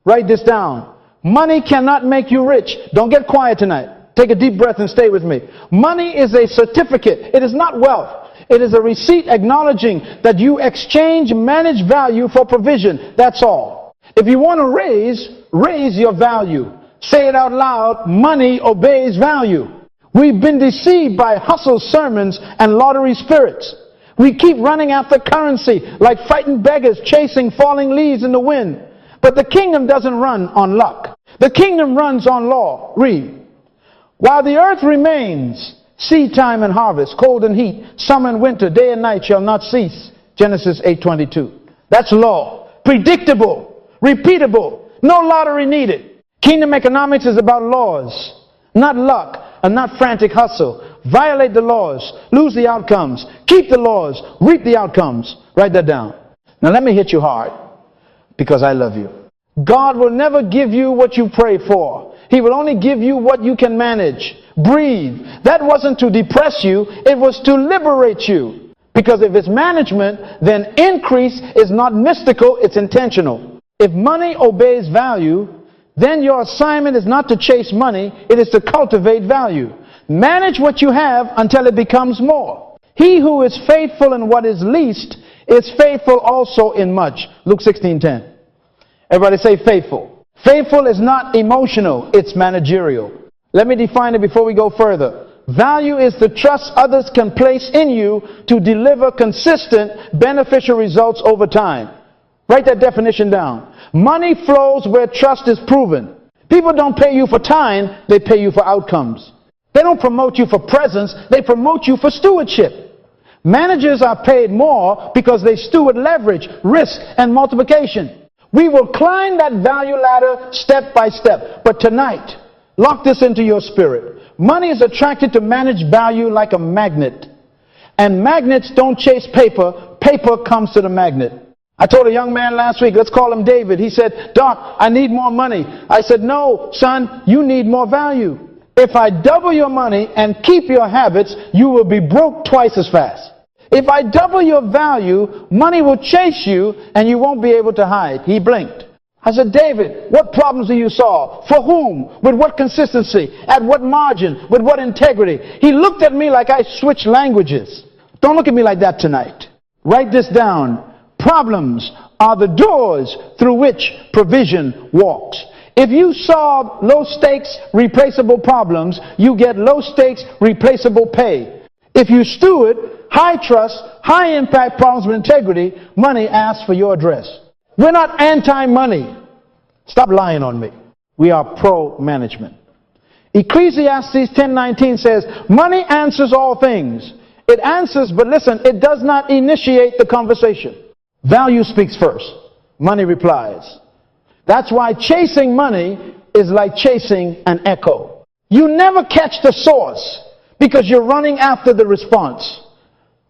Write this down. Money cannot make you rich. Don't get quiet tonight. Take a deep breath and stay with me. Money is a certificate. It is not wealth. It is a receipt acknowledging that you exchange managed value for provision. That's all. If you want to raise your value. Say it out loud. Money obeys value. We've been deceived by hustle sermons and lottery spirits. We keep running after currency like frightened beggars chasing falling leaves in the wind. But the kingdom doesn't run on luck. The kingdom runs on law. Read. While the earth remains, seed time and harvest, cold and heat, summer and winter, day and night shall not cease. Genesis 8:22. That's law. Predictable. Repeatable. No lottery needed. Kingdom economics is about laws, not luck and not frantic hustle. Violate the laws, lose the outcomes. Keep the laws, reap the outcomes. Write that down. Now let me hit you hard because I love you. God will never give you what you pray for. He will only give you what you can manage. Breathe. That wasn't to depress you. It was to liberate you. Because if it's management, then increase is not mystical, it's intentional. If money obeys value, then your assignment is not to chase money, it is to cultivate value. Manage what you have until it becomes more. He who is faithful in what is least is faithful also in much. Luke 16:10. Everybody say faithful. Faithful is not emotional, it's managerial. Let me define it before we go further. Value is the trust others can place in you to deliver consistent, beneficial results over time. Write that definition down. Money flows where trust is proven. People don't pay you for time, they pay you for outcomes. They don't promote you for presence, they promote you for stewardship. Managers are paid more because they steward leverage, risk, and multiplication. We will climb that value ladder step by step. But tonight, lock this into your spirit. Money is attracted to managed value like a magnet. And magnets don't chase paper. Paper comes to the magnet. I told a young man last week, let's call him David. He said, Doc, I need more money. I said, no, son, you need more value. If I double your money and keep your habits, you will be broke twice as fast. If I double your value, money will chase you and you won't be able to hide. He blinked. I said, David, what problems do you solve? For whom? With what consistency? At what margin? With what integrity? He looked at me like I switched languages. Don't look at me like that tonight. Write this down. Problems are the doors through which provision walks. If you solve low stakes, replaceable problems, you get low stakes, replaceable pay. If you steward high trust, high impact problems with integrity, money asks for your address. We're not anti-money. Stop lying on me. We are pro-management. Ecclesiastes 10:19 says, money answers all things. It answers, but listen, it does not initiate the conversation. Value speaks first. Money replies. That's why chasing money is like chasing an echo. You never catch the source because you're running after the response.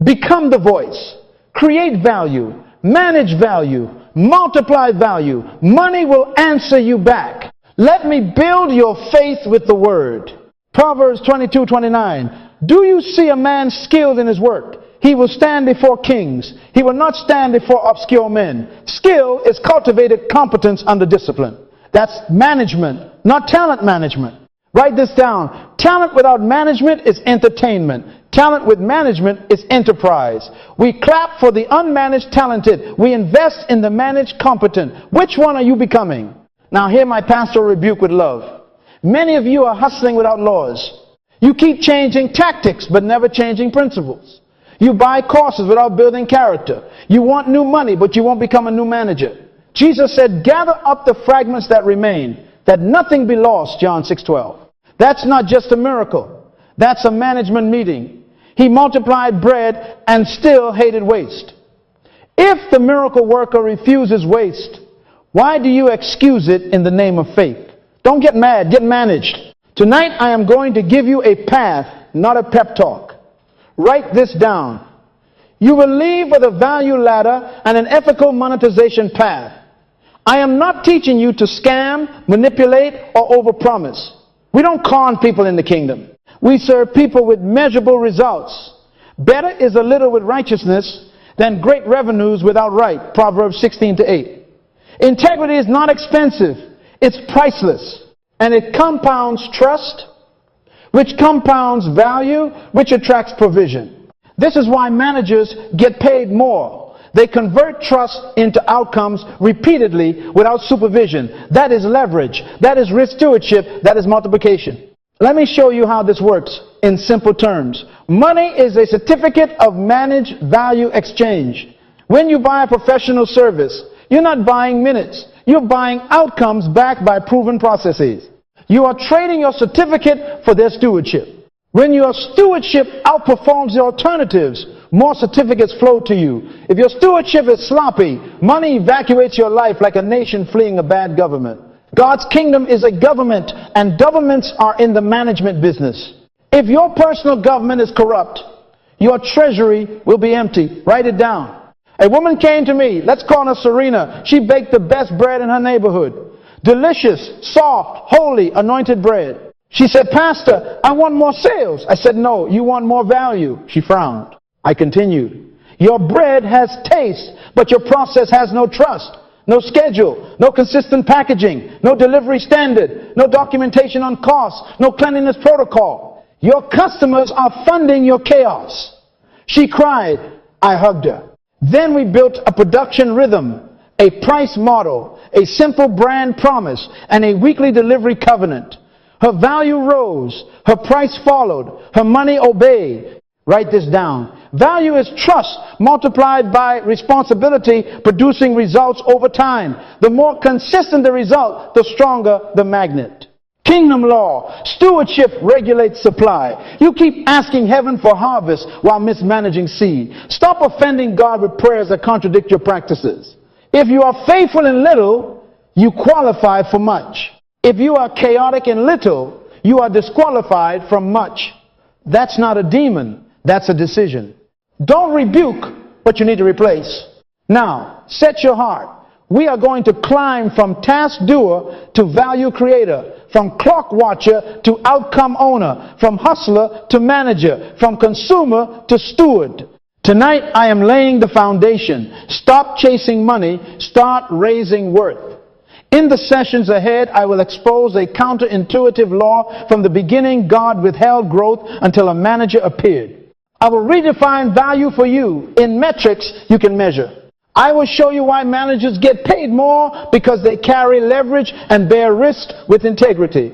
Become the voice. Create value. Manage value. Multiply value. Money will answer you back. Let me build your faith with the word. Proverbs 22:29. Do you see a man skilled in his work? He will stand before kings. He will not stand before obscure men. Skill is cultivated competence under discipline. That's management, not talent management. Write this down. Talent without management is entertainment. Talent with management is enterprise. We clap for the unmanaged talented. We invest in the managed competent. Which one are you becoming? Now hear my pastoral rebuke with love. Many of you are hustling without laws. You keep changing tactics but never changing principles. You buy courses without building character. You want new money but you won't become a new manager. Jesus said, gather up the fragments that remain, that nothing be lost, John 6:12. That's not just a miracle. That's a management meeting. He multiplied bread and still hated waste. If the miracle worker refuses waste, why do you excuse it in the name of faith? Don't get mad, get managed. Tonight I am going to give you a path, not a pep talk. Write this down. You will leave with a value ladder and an ethical monetization path. I am not teaching you to scam, manipulate, or overpromise. We don't con people in the kingdom. We serve people with measurable results. Better is a little with righteousness than great revenues without right. Proverbs 16:8. Integrity is not expensive. It's priceless. And it compounds trust, which compounds value, which attracts provision. This is why managers get paid more. They convert trust into outcomes repeatedly without supervision. That is leverage. That is risk stewardship. That is multiplication. Let me show you how this works in simple terms. Money is a certificate of managed value exchange. When you buy a professional service, you're not buying minutes. You're buying outcomes backed by proven processes. You are trading your certificate for their stewardship. When your stewardship outperforms the alternatives, more certificates flow to you. If your stewardship is sloppy, money evacuates your life like a nation fleeing a bad government. God's kingdom is a government, and governments are in the management business. If your personal government is corrupt, your treasury will be empty. Write it down. A woman came to me. Let's call her Serena. She baked the best bread in her neighborhood. Delicious, soft, holy, anointed bread. She said, "Pastor, I want more sales." I said, "No, you want more value." She frowned. I continued. "Your bread has taste, but your process has no trust, no schedule, no consistent packaging, no delivery standard, no documentation on cost, no cleanliness protocol. Your customers are funding your chaos." She cried. I hugged her. Then we built a production rhythm, a price model, a simple brand promise, and a weekly delivery covenant. Her value rose. Her price followed. Her money obeyed. Write this down. Value is trust multiplied by responsibility, producing results over time. The more consistent the result, the stronger the magnet. Kingdom law. Stewardship regulates supply. You keep asking heaven for harvest while mismanaging seed. Stop offending God with prayers that contradict your practices. If you are faithful in little, you qualify for much. If you are chaotic in little, you are disqualified from much. That's not a demon. That's a decision. Don't rebuke what you need to replace. Now, set your heart. We are going to climb from task doer to value creator, from clock watcher to outcome owner, from hustler to manager, from consumer to steward. Tonight, I am laying the foundation. Stop chasing money. Start raising worth. In the sessions ahead, I will expose a counterintuitive law. From the beginning, God withheld growth until a manager appeared. I will redefine value for you in metrics you can measure. I will show you why managers get paid more, because they carry leverage and bear risk with integrity.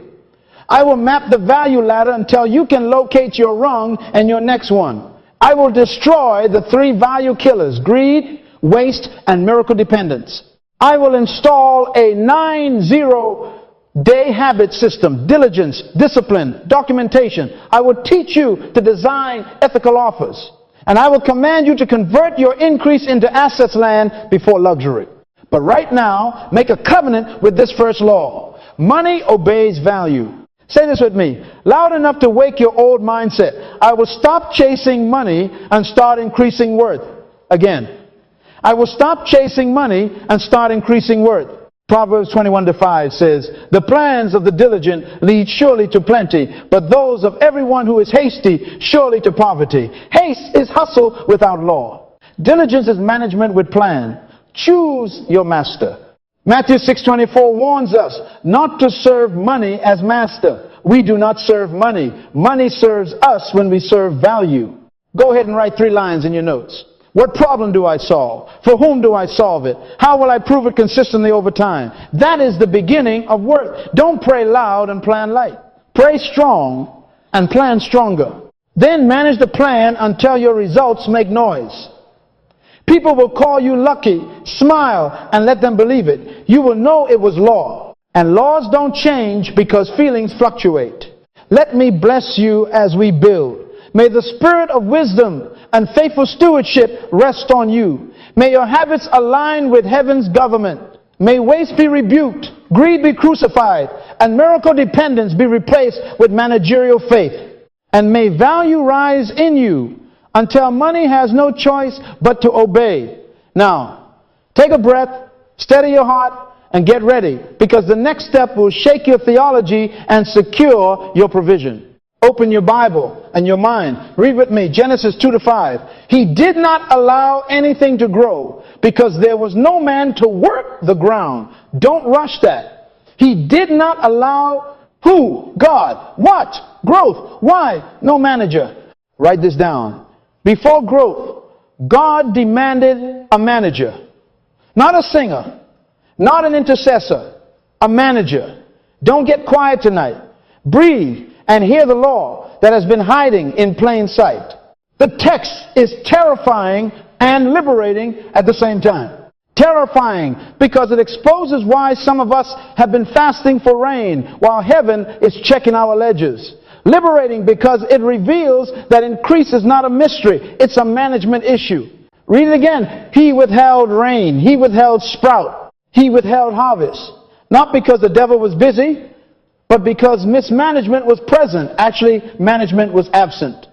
I will map the value ladder until you can locate your rung and your next one. I will destroy the 3 value killers: greed, waste, and miracle dependence. I will install a 90-day habit system: diligence, discipline, documentation. I will teach you to design ethical offers. And I will command you to convert your increase into assets land before luxury. But right now, make a covenant with this first law. Money obeys value. Say this with me, loud enough to wake your old mindset. I will stop chasing money and start increasing worth. Again, I will stop chasing money and start increasing worth. Proverbs 21:5 says, "The plans of the diligent lead surely to plenty, but those of everyone who is hasty surely to poverty." Haste is hustle without law. Diligence is management with plan. Choose your master. Matthew 6:24 warns us not to serve money as master. We do not serve money. Money serves us when we serve value. Go ahead and write 3 lines in your notes. What problem do I solve? For whom do I solve it? How will I prove it consistently over time? That is the beginning of work. Don't pray loud and plan light. Pray strong and plan stronger. Then manage the plan until your results make noise. People will call you lucky. Smile and let them believe it. You will know it was law. And laws don't change because feelings fluctuate. Let me bless you as we build. May the spirit of wisdom and faithful stewardship rest on you. May your habits align with heaven's government. May waste be rebuked, greed be crucified, and miracle dependence be replaced with managerial faith. And may value rise in you until money has no choice but to obey. Now, take a breath, steady your heart, and get ready, because the next step will shake your theology and secure your provision. Open your Bible. and your mind. Read with me, Genesis 2-5. He did not allow anything to grow because there was no man to work the ground. Don't rush that. He did not allow who? God. What? Growth. Why? No manager. Write this down. Before growth, God demanded a manager. Not a singer. Not an intercessor. A manager. Don't get quiet tonight. Breathe and hear the law that has been hiding in plain sight. The text is terrifying and liberating at the same time. Terrifying because it exposes why some of us have been fasting for rain while heaven is checking our ledgers. Liberating because it reveals that increase is not a mystery, it's a management issue. Read it again. He withheld rain. He withheld sprout. He withheld harvest. Not because the devil was busy, but because mismanagement was present. Actually, management was absent.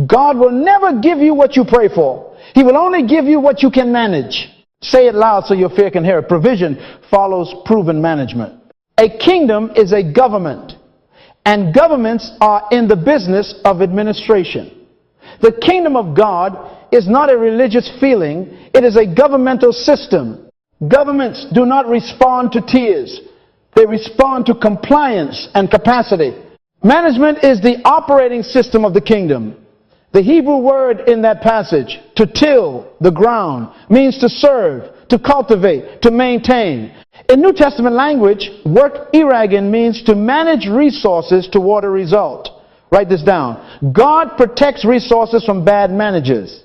God will never give you what you pray for. He will only give you what you can manage. Say it loud so your fear can hear it. Provision follows proven management. A kingdom is a government, and governments are in the business of administration. The kingdom of God is not a religious feeling. It is a governmental system. Governments do not respond to tears. They respond to compliance and capacity. Management is the operating system of the kingdom. The Hebrew word in that passage, to till the ground, means to serve, to cultivate, to maintain. In New Testament language, work iragin means to manage resources toward a result. Write this down. God protects resources from bad managers.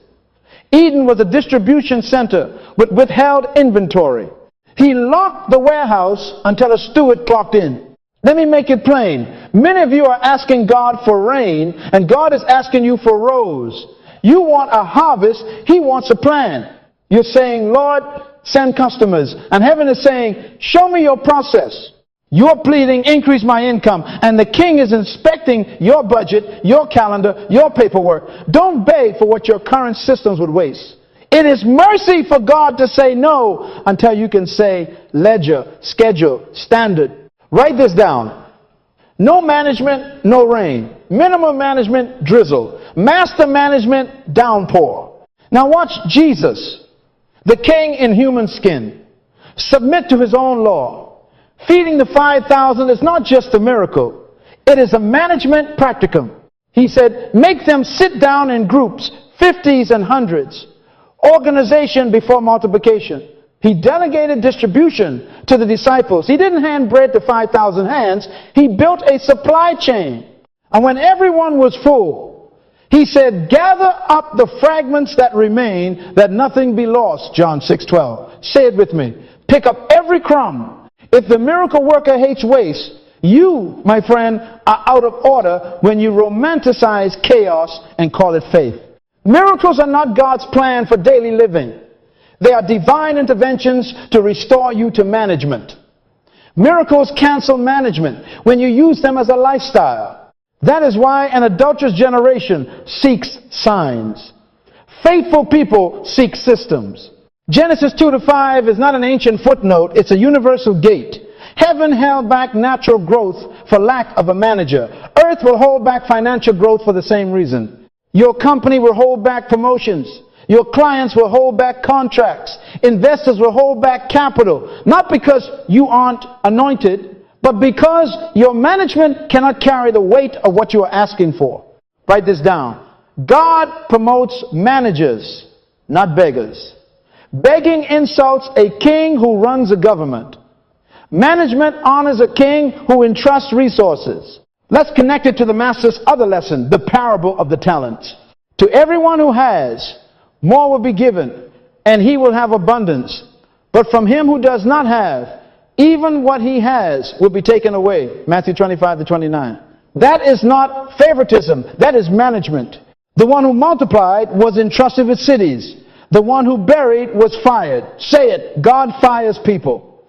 Eden was a distribution center with withheld inventory. He locked the warehouse until a steward clocked in. Let me make it plain. Many of you are asking God for rain, and God is asking you for rows. You want a harvest, He wants a plan. You're saying, Lord, send customers. And heaven is saying, show me your process. You're pleading, increase my income. And the king is inspecting your budget, your calendar, your paperwork. Don't beg for what your current systems would waste. It is mercy for God to say no until you can say ledger, schedule, standard. Write this down. No management, no rain. Minimum management, drizzle. Master management, downpour. Now watch Jesus, the king in human skin, submit to his own law. Feeding the 5,000 is not just a miracle. It is a management practicum. He said, make them sit down in groups, 50s and 100s. Organization before multiplication. He delegated distribution to the disciples. He didn't hand bread to 5,000 hands. He built a supply chain. And when everyone was full, he said, gather up the fragments that remain, that nothing be lost. John 6:12. Say it with me. Pick up every crumb. If the miracle worker hates waste, you, my friend, are out of order when you romanticize chaos and call it faith. Miracles are not God's plan for daily living. They are divine interventions to restore you to management. Miracles cancel management when you use them as a lifestyle. That is why an adulterous generation seeks signs. Faithful people seek systems. Genesis 2-5 is not an ancient footnote, it's a universal gate. Heaven held back natural growth for lack of a manager. Earth will hold back financial growth for the same reason. Your company will hold back promotions. Your clients will hold back contracts. Investors will hold back capital. Not because you aren't anointed, but because your management cannot carry the weight of what you are asking for. Write this down. God promotes managers, not beggars. Begging insults a king who runs a government. Management honors a king who entrusts resources. Let's connect it to the master's other lesson, the parable of the talents. To everyone who has, more will be given, and he will have abundance. But from him who does not have, even what he has will be taken away. Matthew 25-29. That is not favoritism. That is management. The one who multiplied was entrusted with cities. The one who buried was fired. Say it. God fires people.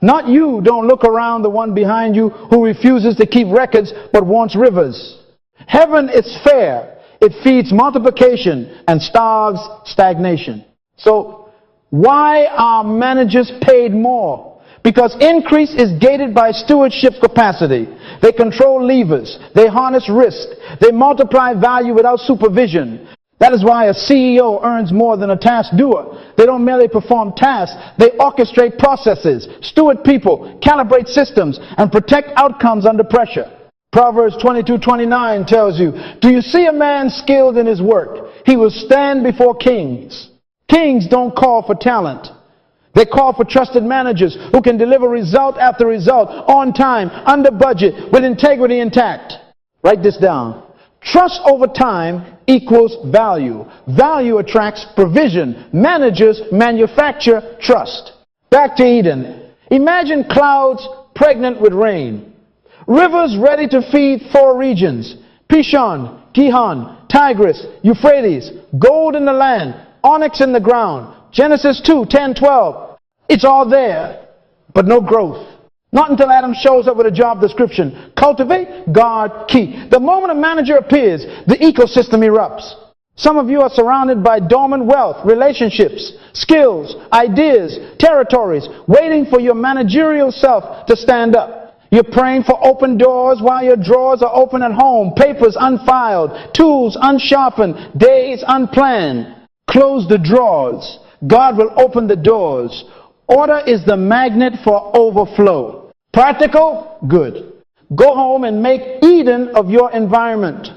Not you. Don't look around the one behind you who refuses to keep records but wants rivers. Heaven is fair. It feeds multiplication and starves stagnation. So why are managers paid more? Because increase is gated by stewardship capacity. They control levers. They harness risk. They multiply value without supervision. That is why a CEO earns more than a task doer. They don't merely perform tasks. They orchestrate processes, steward people, calibrate systems, and protect outcomes under pressure. Proverbs 22:29 tells you, do you see a man skilled in his work? He will stand before kings. Kings don't call for talent. They call for trusted managers who can deliver result after result, on time, under budget, with integrity intact. Write this down. Trust over time equals value. Value attracts provision. Managers manufacture trust. Back to Eden. Imagine clouds pregnant with rain. Rivers ready to feed 4 regions. Pishon, Gihon, Tigris, Euphrates. Gold in the land. Onyx in the ground. Genesis 2:10-12. It's all there, but no growth. Not until Adam shows up with a job description. Cultivate, guard, keep. The moment a manager appears, the ecosystem erupts. Some of you are surrounded by dormant wealth, relationships, skills, ideas, territories, waiting for your managerial self to stand up. You're praying for open doors while your drawers are open at home, papers unfiled, tools unsharpened, days unplanned. Close the drawers. God will open the doors. Order is the magnet for overflow. Practical? Good. Go home and make Eden of your environment.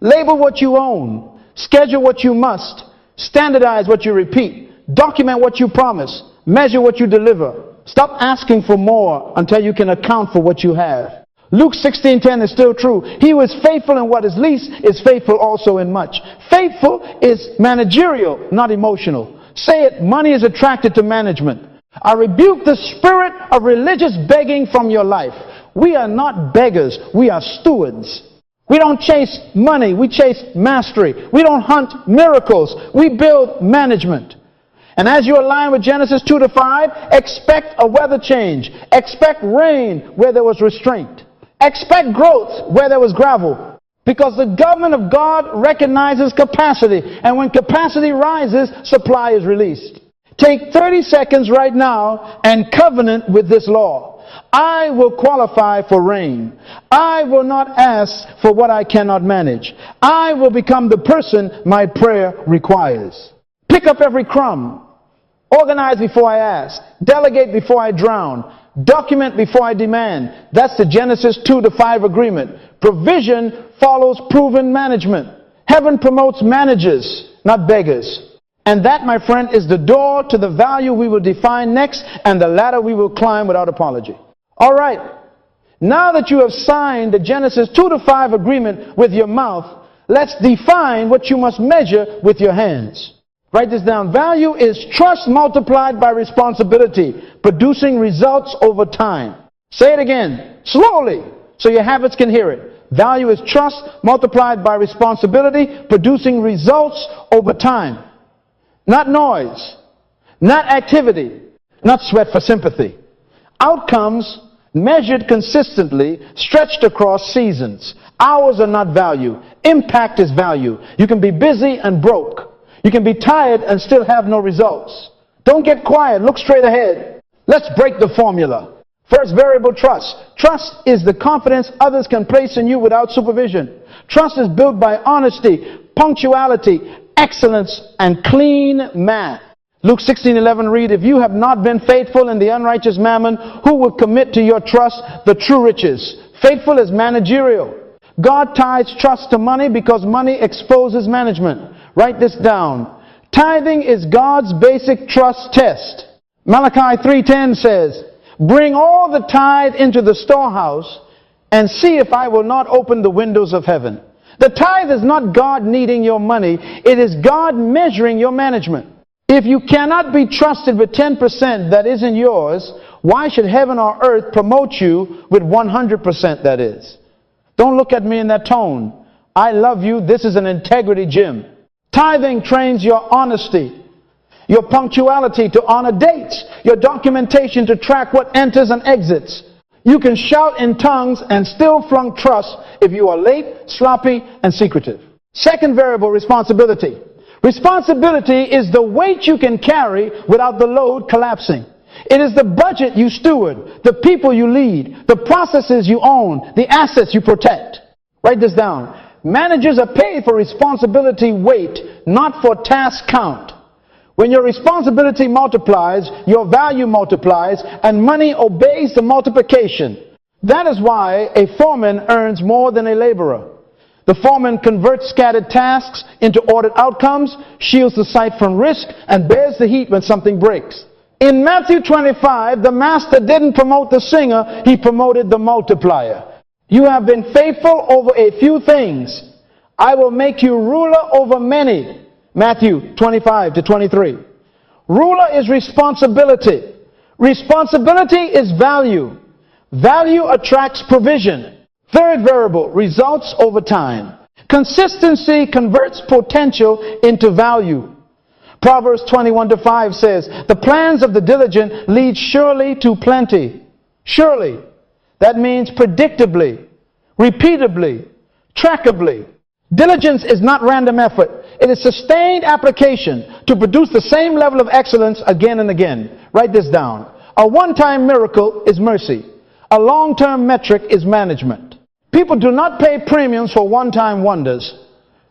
Label what you own. Schedule what you must. Standardize what you repeat. Document what you promise. Measure what you deliver. Stop asking for more until you can account for what you have. Luke 16:10 is still true. He who is faithful in what is least is faithful also in much. Faithful is managerial, not emotional. Say it, money is attracted to management. I rebuke the spirit of religious begging from your life. We are not beggars, we are stewards. We don't chase money, we chase mastery. We don't hunt miracles, we build management. And as you align with Genesis 2-5, expect a weather change. Expect rain where there was restraint. Expect growth where there was gravel. Because the government of God recognizes capacity. And when capacity rises, supply is released. Take 30 seconds right now and covenant with this law. I will qualify for rain. I will not ask for what I cannot manage. I will become the person my prayer requires. Pick up every crumb. Organize before I ask. Delegate before I drown. Document before I demand. That's the Genesis 2-5 agreement. Provision follows proven management. Heaven promotes managers, not beggars. And that, my friend, is the door to the value we will define next and the ladder we will climb without apology. All right. Now that you have signed the Genesis 2-5 agreement with your mouth, let's define what you must measure with your hands. Write this down. Value is trust multiplied by responsibility, producing results over time. Say it again, slowly, so your habits can hear it. Value is trust multiplied by responsibility, producing results over time. Not noise, not activity, not sweat for sympathy. Outcomes measured consistently, stretched across seasons. Hours are not value. Impact is value. You can be busy and broke. You can be tired and still have no results. Don't get quiet. Look straight ahead. Let's break the formula. First variable, trust. Trust is the confidence others can place in you without supervision. Trust is built by honesty, punctuality, excellence, and clean math. Luke 16:11 read, if you have not been faithful in the unrighteous mammon, who will commit to your trust the true riches? Faithful is managerial. God ties trust to money because money exposes management. Write this down. Tithing is God's basic trust test. Malachi 3:10 says, bring all the tithe into the storehouse and see if I will not open the windows of heaven. The tithe is not God needing your money. It is God measuring your management. If you cannot be trusted with 10% that isn't yours, why should heaven or earth promote you with 100% that is? Don't look at me in that tone. I love you. This is an integrity gym. Tithing trains your honesty, your punctuality to honor dates, your documentation to track what enters and exits. You can shout in tongues and still flunk trust if you are late, sloppy, and secretive. Second variable, responsibility. Responsibility is the weight you can carry without the load collapsing. It is the budget you steward, the people you lead, the processes you own, the assets you protect. Write this down. Managers are paid for responsibility weight, not for task count. When your responsibility multiplies, your value multiplies, and money obeys the multiplication. That is why a foreman earns more than a laborer. The foreman converts scattered tasks into ordered outcomes, shields the site from risk, and bears the heat when something breaks. In Matthew 25, the master didn't promote the singer, he promoted the multiplier. You have been faithful over a few things. I will make you ruler over many. Matthew 25 to 23. Ruler is responsibility. Responsibility is value. Value attracts provision. Third variable, results over time. Consistency converts potential into value. Proverbs 21 to 5 says, the plans of the diligent lead surely to plenty. Surely. That means predictably, repeatably, trackably. Diligence is not random effort. It is sustained application to produce the same level of excellence again and again. Write this down. A one-time miracle is mercy. A long-term metric is management. People do not pay premiums for one-time wonders.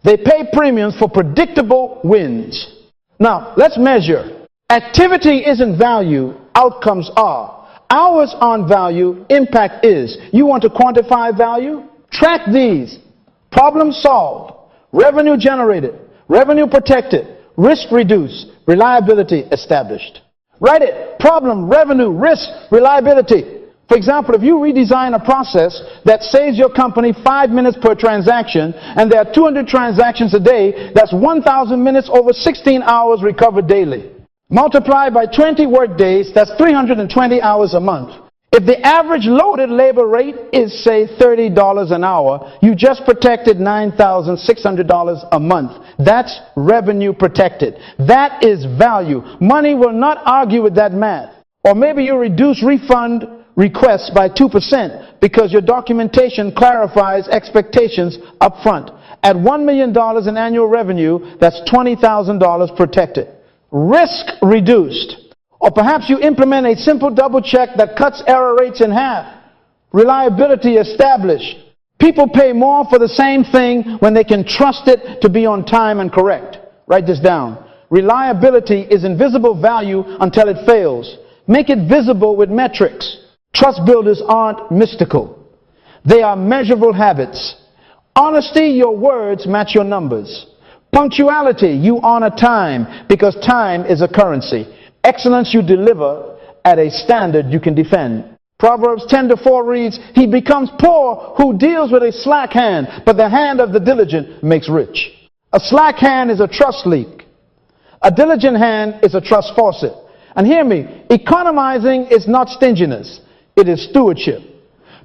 They pay premiums for predictable wins. Now, let's measure. Activity isn't value, outcomes are. Hours aren't value, impact is. You want to quantify value? Track these. Problem solved, revenue generated, revenue protected, risk reduced, reliability established. Write it. Problem, revenue, risk, reliability. For example, if you redesign a process that saves your company 5 minutes per transaction, and there are 200 transactions a day, that's 1,000 minutes over 16 hours recovered daily. Multiply by 20 work days, that's 320 hours a month. If the average loaded labor rate is, say, $30 an hour, you just protected $9,600 a month. That's revenue protected. That is value. Money will not argue with that math. Or maybe you reduce refund requests by 2% because your documentation clarifies expectations up front. At $1 million in annual revenue, that's $20,000 protected. Risk reduced. Or perhaps you implement a simple double check that cuts error rates in half. Reliability established. People pay more for the same thing when they can trust it to be on time and correct. Write this down. Reliability is invisible value until it fails. Make it visible with metrics. Trust builders aren't mystical. They are measurable habits. Honesty, your words match your numbers. Punctuality, you honor time because time is a currency. Excellence, you deliver at a standard you can defend. Proverbs 10 to 4 reads, he becomes poor who deals with a slack hand, but the hand of the diligent makes rich. A slack hand is a trust leak. A diligent hand is a trust faucet. And hear me, economizing is not stinginess. It is stewardship.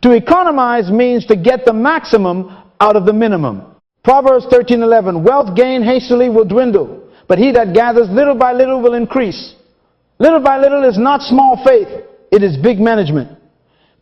To economize means to get the maximum out of the minimum. Proverbs 13:11, wealth gained hastily will dwindle, but he that gathers little by little will increase. Little by little is not small faith. It is big management.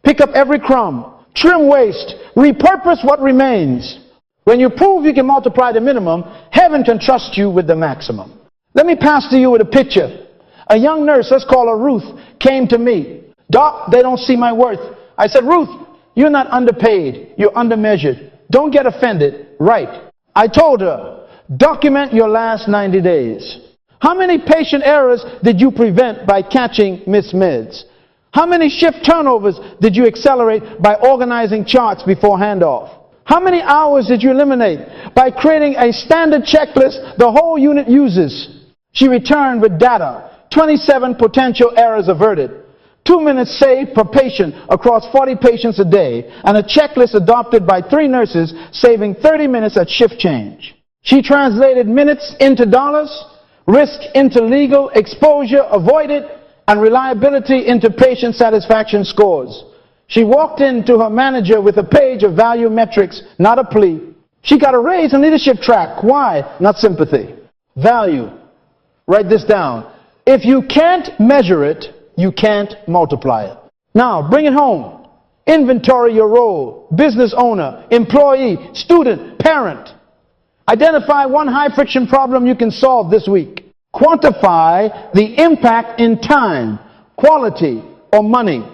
Pick up every crumb. Trim waste. Repurpose what remains. When you prove you can multiply the minimum, heaven can trust you with the maximum. Let me pass to you with a picture. A young nurse, let's call her Ruth, came to me. Doc, they don't see my worth. I said, Ruth, you're not underpaid. You're undermeasured. Don't get offended. Right. I told her, document your last 90 days. How many patient errors did you prevent by catching missed meds? How many shift turnovers did you accelerate by organizing charts before handoff? How many hours did you eliminate by creating a standard checklist the whole unit uses? She returned with data. 27 potential errors averted. 2 minutes saved per patient across 40 patients a day, and a checklist adopted by 3 nurses saving 30 minutes at shift change. She translated minutes into dollars, risk into legal exposure avoided, and reliability into patient satisfaction scores. She walked into her manager with a page of value metrics, not a plea. She got a raise in leadership track. Why? Not sympathy. Value. Write this down. If you can't measure it, you can't multiply it. Now, bring it home. Inventory your role. Business owner, employee, student, parent. Identify one high-friction problem you can solve this week. Quantify the impact in time. quality, or money.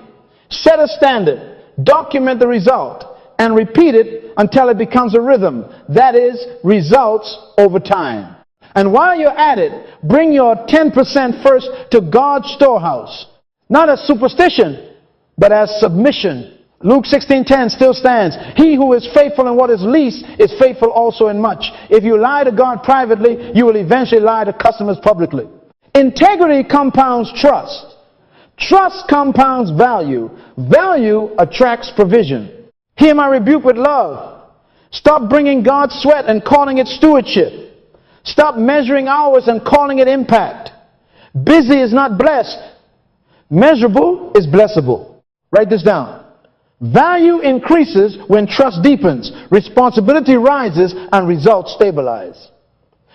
Set a standard, document the result, and repeat it until it becomes a rhythm. That is, results over time. And while you're at it, bring your 10% first to God's storehouse. Not as superstition, but as submission. Luke 16:10 still stands. He who is faithful in what is least is faithful also in much. If you lie to God privately, you will eventually lie to customers publicly. Integrity compounds trust. Trust compounds value. Value attracts provision. Hear my rebuke with love. Stop bringing God's sweat and calling it stewardship. Stop measuring hours and calling it impact. Busy is not blessed. Measurable is blessable. Write this down. Value increases when trust deepens, responsibility rises, and results stabilize.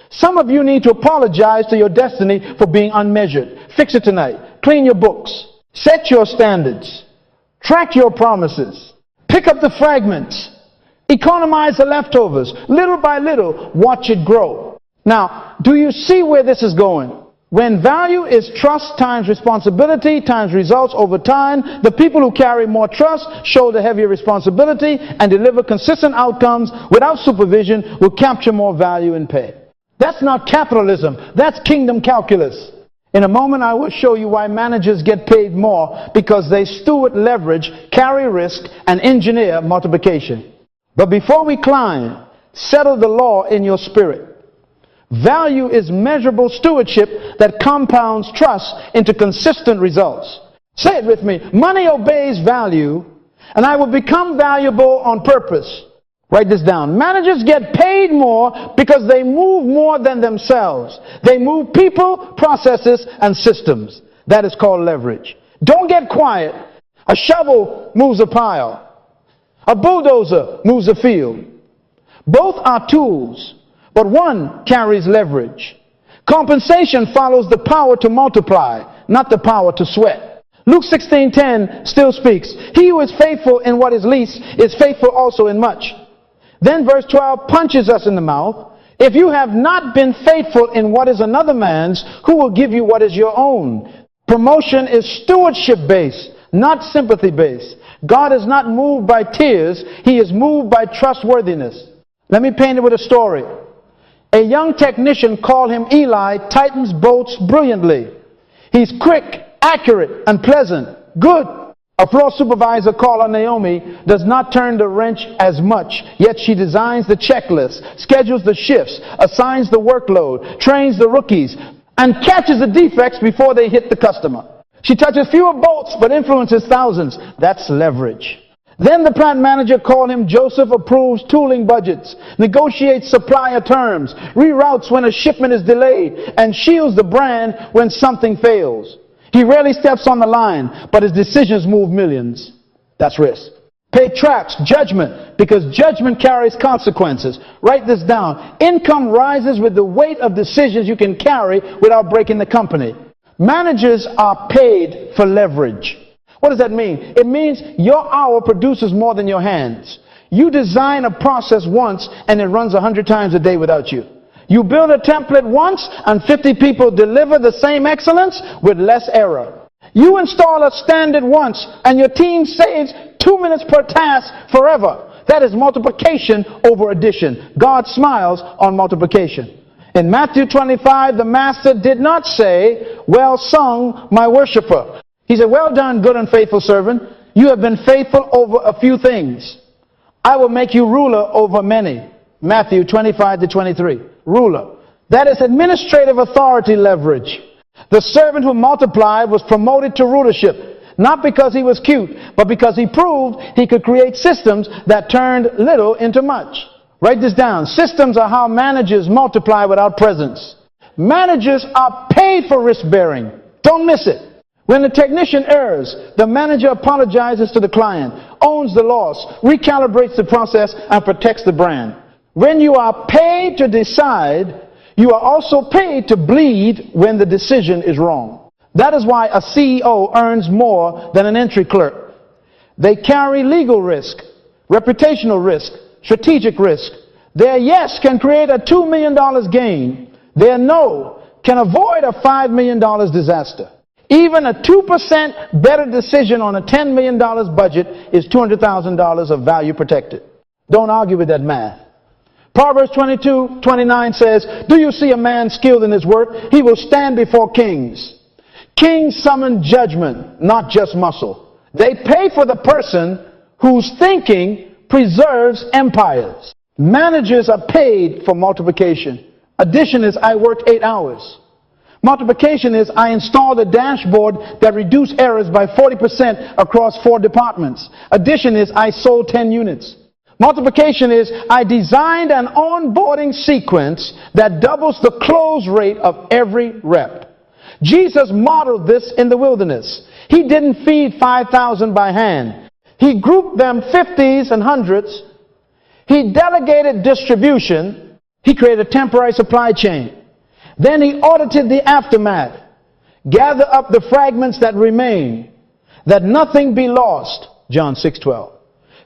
Some of you need to apologize to your destiny for being unmeasured. Fix it tonight. Clean your books. Set your standards. Track your promises. Pick up the fragments. Economize the leftovers. Little by little, watch it grow. Now, do you see where this is going? When value is trust times responsibility times results over time, the people who carry more trust, shoulder heavier responsibility, and deliver consistent outcomes without supervision will capture more value and pay. That's not capitalism. That's kingdom calculus. In a moment, I will show you why managers get paid more, because they steward leverage, carry risk, and engineer multiplication. But before we climb, settle the law in your spirit. Value is measurable stewardship that compounds trust into consistent results. Say it with me. Money obeys value, and I will become valuable on purpose. Write this down. Managers get paid more because they move more than themselves. They move people, processes, and systems. That is called leverage. Don't get quiet. A shovel moves a pile. A bulldozer moves a field. Both are tools, but one carries leverage. Compensation follows the power to multiply, not the power to sweat. Luke 16:10 still speaks. He who is faithful in what is least is faithful also in much. Then verse 12 punches us in the mouth. If you have not been faithful in what is another man's, who will give you what is your own? Promotion is stewardship based, not sympathy based. God is not moved by tears. He is moved by trustworthiness. Let me paint it with a story. A young technician, call him Eli, tightens bolts brilliantly. He's quick, accurate, and pleasant. Good. A floor supervisor, called Naomi, does not turn the wrench as much, yet she designs the checklist, schedules the shifts, assigns the workload, trains the rookies, and catches the defects before they hit the customer. She touches fewer bolts but influences thousands. That's leverage. Then the plant manager, called him Joseph, approves tooling budgets, negotiates supplier terms, reroutes when a shipment is delayed, and shields the brand when something fails. He rarely steps on the line, but his decisions move millions. That's risk. Pay tracks judgment, because judgment carries consequences. Write this down. Income rises with the weight of decisions you can carry without breaking the company. Managers are paid for leverage. What does that mean? It means your hour produces more than your hands. You design a process once and it runs 100 times a day without you. You build a template once and 50 people deliver the same excellence with less error. You install a standard once and your team saves 2 minutes per task forever. That is multiplication over addition. God smiles on multiplication. In Matthew 25, the master did not say, "Well sung, my worshiper." He said, "Well done, good and faithful servant. You have been faithful over a few things. I will make you ruler over many." Matthew 25-23. Ruler. That is administrative authority leverage. The servant who multiplied was promoted to rulership, not because he was cute, but because he proved he could create systems that turned little into much. Write this down. Systems are how managers multiply without presence. Managers are paid for risk bearing. Don't miss it. When the technician errs, the manager apologizes to the client, owns the loss, recalibrates the process, and protects the brand. When you are paid to decide, you are also paid to bleed when the decision is wrong. That is why a CEO earns more than an entry clerk. They carry legal risk, reputational risk, strategic risk. Their yes can create a $2 million gain. Their no can avoid a $5 million disaster. Even a 2% better decision on a $10 million budget is $200,000 of value protected. Don't argue with that math. Proverbs 22:29 says, do you see a man skilled in his work? He will stand before kings. Kings summon judgment, not just muscle. They pay for the person whose thinking preserves empires. Managers are paid for multiplication. Addition is I worked 8 hours. Multiplication is I installed a dashboard that reduced errors by 40% across 4 departments. Addition is I sold 10 units. Multiplication is I designed an onboarding sequence that doubles the close rate of every rep. Jesus modeled this in the wilderness. He didn't feed 5,000 by hand. He grouped them 50s and 100s. He delegated distribution. He created a temporary supply chain. Then he audited the aftermath. Gather up the fragments that remain, that nothing be lost. John 6:12.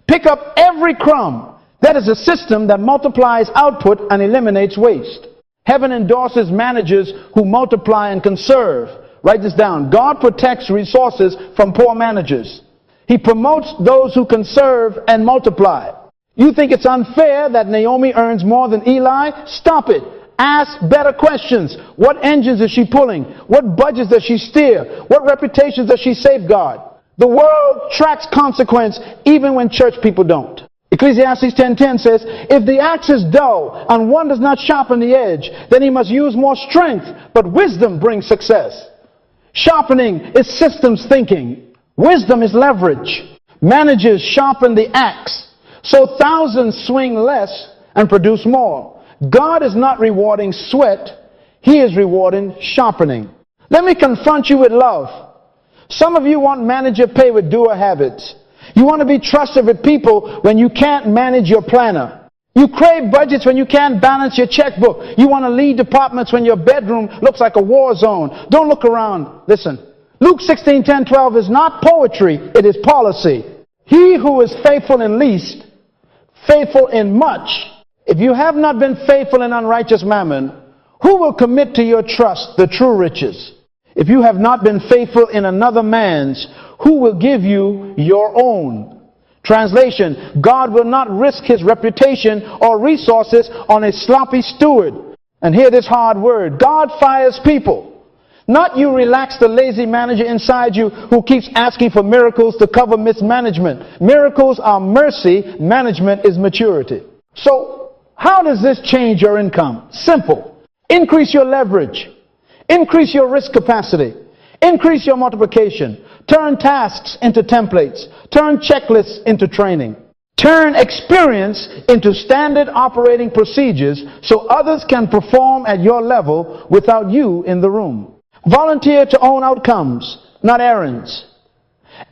Pick up every crumb. That is a system that multiplies output and eliminates waste. Heaven endorses managers who multiply and conserve. Write this down. God protects resources from poor managers. He promotes those who conserve and multiply. You think it's unfair that Naomi earns more than Eli? Stop it. Ask better questions. What engines is she pulling? What budgets does she steer? What reputations does she safeguard? The world tracks consequence even when church people don't. Ecclesiastes 10:10 says, if the axe is dull and one does not sharpen the edge, then he must use more strength, but wisdom brings success. Sharpening is systems thinking. Wisdom is leverage. Managers sharpen the axe, so thousands swing less and produce more. God is not rewarding sweat. He is rewarding sharpening. Let me confront you with love. Some of you want manager pay with doer habits. You want to be trusted with people when you can't manage your planner. You crave budgets when you can't balance your checkbook. You want to lead departments when your bedroom looks like a war zone. Don't look around. Listen. Luke 16:10-12 is not poetry. It is policy. He who is faithful in least, faithful in much. If you have not been faithful in unrighteous mammon, who will commit to your trust the true riches? If you have not been faithful in another man's, who will give you your own? Translation, God will not risk his reputation or resources on a sloppy steward. And hear this hard word. God fires people. Not you relax the lazy manager inside you who keeps asking for miracles to cover mismanagement. Miracles are mercy. Management is maturity. So, how does this change your income? Simple. Increase your leverage. Increase your risk capacity. Increase your multiplication. Turn tasks into templates. Turn checklists into training. Turn experience into standard operating procedures so others can perform at your level without you in the room. Volunteer to own outcomes, not errands.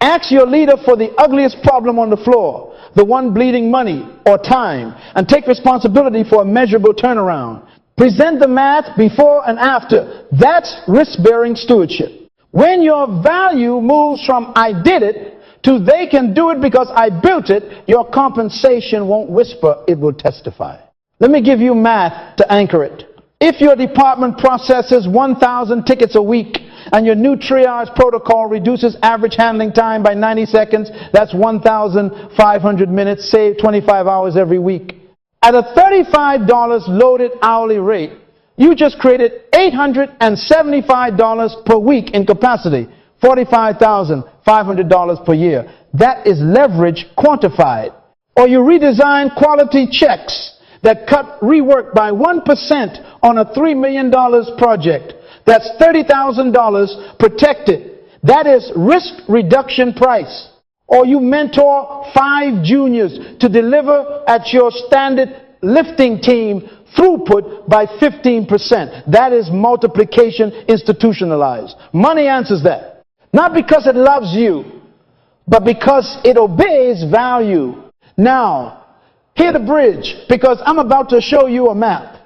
Ask your leader for the ugliest problem on the floor, the one bleeding money or time, and take responsibility for a measurable turnaround. Present the math before and after. That's risk-bearing stewardship. When your value moves from I did it to they can do it because I built it, your compensation won't whisper, it will testify. Let me give you math to anchor it. If your department processes 1,000 tickets a week and your new triage protocol reduces average handling time by 90 seconds, that's 1,500 minutes, save 25 hours every week. At a $35 loaded hourly rate, you just created $875 per week in capacity, $45,500 per year. That is leverage quantified. Or you redesign quality checks that cut rework by 1% on a $3 million project. That's $30,000 protected. That is risk reduction price. Or you mentor 5 juniors to deliver at your standard lifting team throughput by 15%. That is multiplication institutionalized. Money answers that. Not because it loves you, but because it obeys value. Now, hear the bridge, because I'm about to show you a map.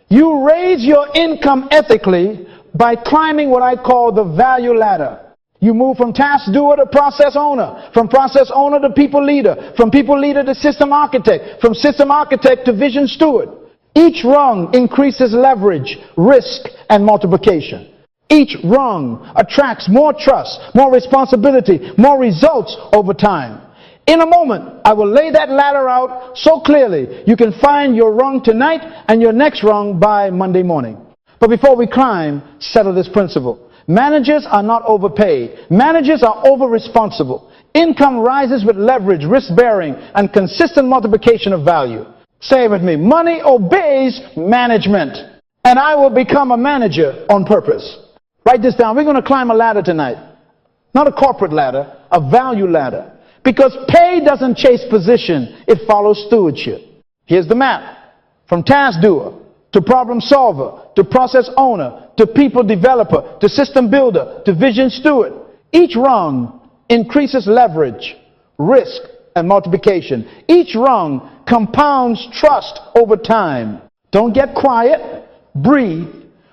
You raise your income ethically by climbing what I call the value ladder. You move from task doer to process owner, from process owner to people leader, from people leader to system architect, from system architect to vision steward. Each rung increases leverage, risk, and multiplication. Each rung attracts more trust, more responsibility, more results over time. In a moment, I will lay that ladder out so clearly you can find your rung tonight and your next rung by Monday morning. But before we climb, settle this principle. Managers are not overpaid. Managers are over-responsible. Income rises with leverage, risk-bearing, and consistent multiplication of value. Say it with me. Money obeys management. And I will become a manager on purpose. Write this down. We're going to climb a ladder tonight. Not a corporate ladder, a value ladder. Because pay doesn't chase position, it follows stewardship. Here's the map. From task doer, to problem solver, to process owner, to people developer, to system builder, to vision steward. Each rung increases leverage, risk, and multiplication. Each rung compounds trust over time. Don't get quiet. Breathe.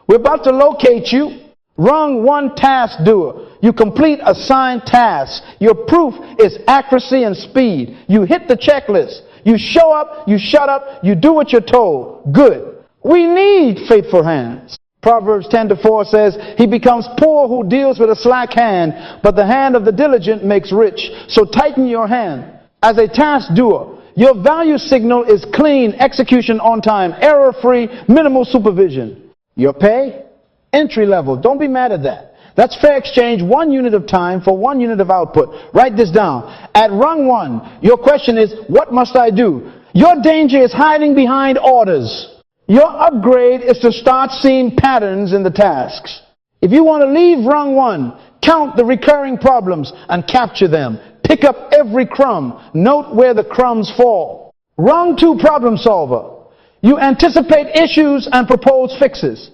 We're about to locate you. Rung 1, task doer. You complete assigned tasks. Your proof is accuracy and speed. You hit the checklist. You show up, you shut up, you do what you're told. Good. We need faithful hands. Proverbs 10:4 says, he becomes poor who deals with a slack hand, but the hand of the diligent makes rich. So tighten your hand. As a task doer, your value signal is clean, execution on time, error-free, minimal supervision. Your pay? Entry level. Don't be mad at that. That's fair exchange, 1 unit of time for 1 unit of output. Write this down. At rung 1, your question is, what must I do? Your danger is hiding behind orders. Your upgrade is to start seeing patterns in the tasks. If you want to leave rung 1, count the recurring problems and capture them. Pick up every crumb. Note where the crumbs fall. Rung 2, problem solver. You anticipate issues and propose fixes.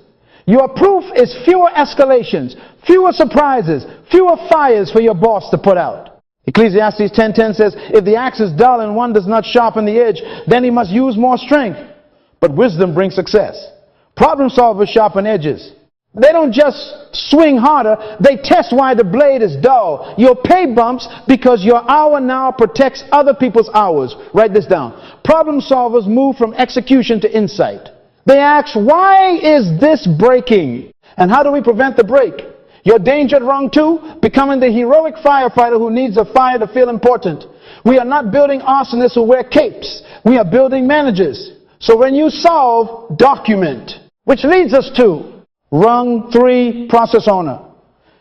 Your proof is fewer escalations, fewer surprises, fewer fires for your boss to put out. Ecclesiastes 10:10 says, if the axe is dull and one does not sharpen the edge, then he must use more strength. But wisdom brings success. Problem solvers sharpen edges. They don't just swing harder, they test why the blade is dull. Your pay bumps because your hour now protects other people's hours. Write this down. Problem solvers move from execution to insight. They ask, why is this breaking? And how do we prevent the break? Your danger at rung 2, becoming the heroic firefighter who needs a fire to feel important. We are not building arsonists who wear capes. We are building managers. So when you solve, document. Which leads us to rung 3, process owner.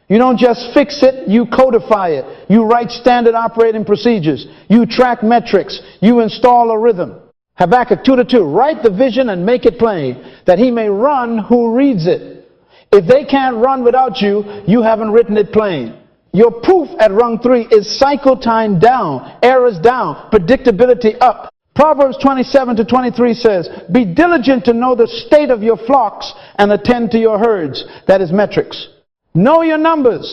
You don't just fix it, you codify it. You write standard operating procedures. You track metrics. You install a rhythm. Habakkuk 2:2, write the vision and make it plain, that he may run who reads it. If they can't run without you, you haven't written it plain. Your proof at rung 3 is cycle time down, errors down, predictability up. Proverbs 27:23 says, be diligent to know the state of your flocks and attend to your herds. That is metrics. Know your numbers.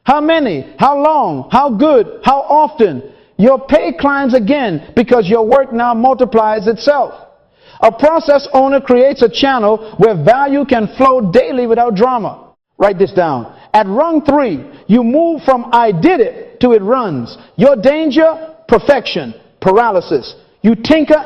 How many? How long? How good? How often? Your pay climbs again because your work now multiplies itself. A process owner creates a channel where value can flow daily without drama. Write this down. At rung 3, you move from I did it to it runs. Your danger, perfection, paralysis. You tinker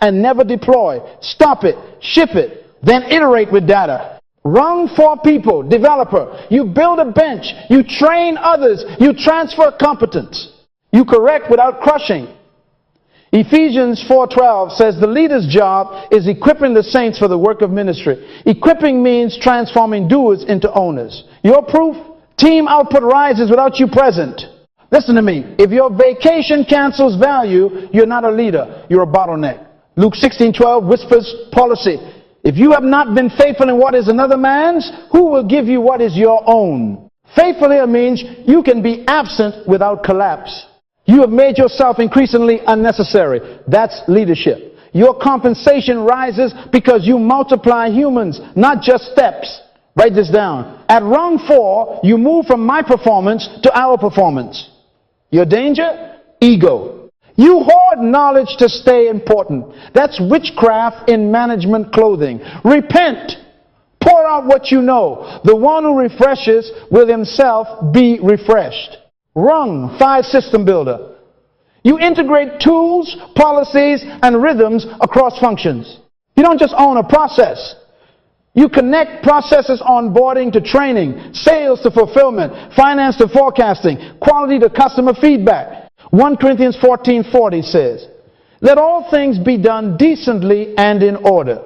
and never deploy. Stop it, ship it, then iterate with data. Rung 4 people, developer. You build a bench. You train others. You transfer competence. You correct without crushing. Ephesians 4:12 says the leader's job is equipping the saints for the work of ministry. Equipping means transforming doers into owners. Your proof? Team output rises without you present. Listen to me. If your vacation cancels value, you're not a leader. You're a bottleneck. Luke 16:12 whispers policy. If you have not been faithful in what is another man's, who will give you what is your own? Faithful here means you can be absent without collapse. You have made yourself increasingly unnecessary. That's leadership. Your compensation rises because you multiply humans, not just steps. Write this down. At rung 4, you move from my performance to our performance. Your danger? Ego. You hoard knowledge to stay important. That's witchcraft in management clothing. Repent. Pour out what you know. The one who refreshes will himself be refreshed. Rung 5, system builder. You integrate tools, policies, and rhythms across functions. You don't just own a process. You connect processes onboarding to training, sales to fulfillment, finance to forecasting, quality to customer feedback. 1 Corinthians 14:40 says, let all things be done decently and in order.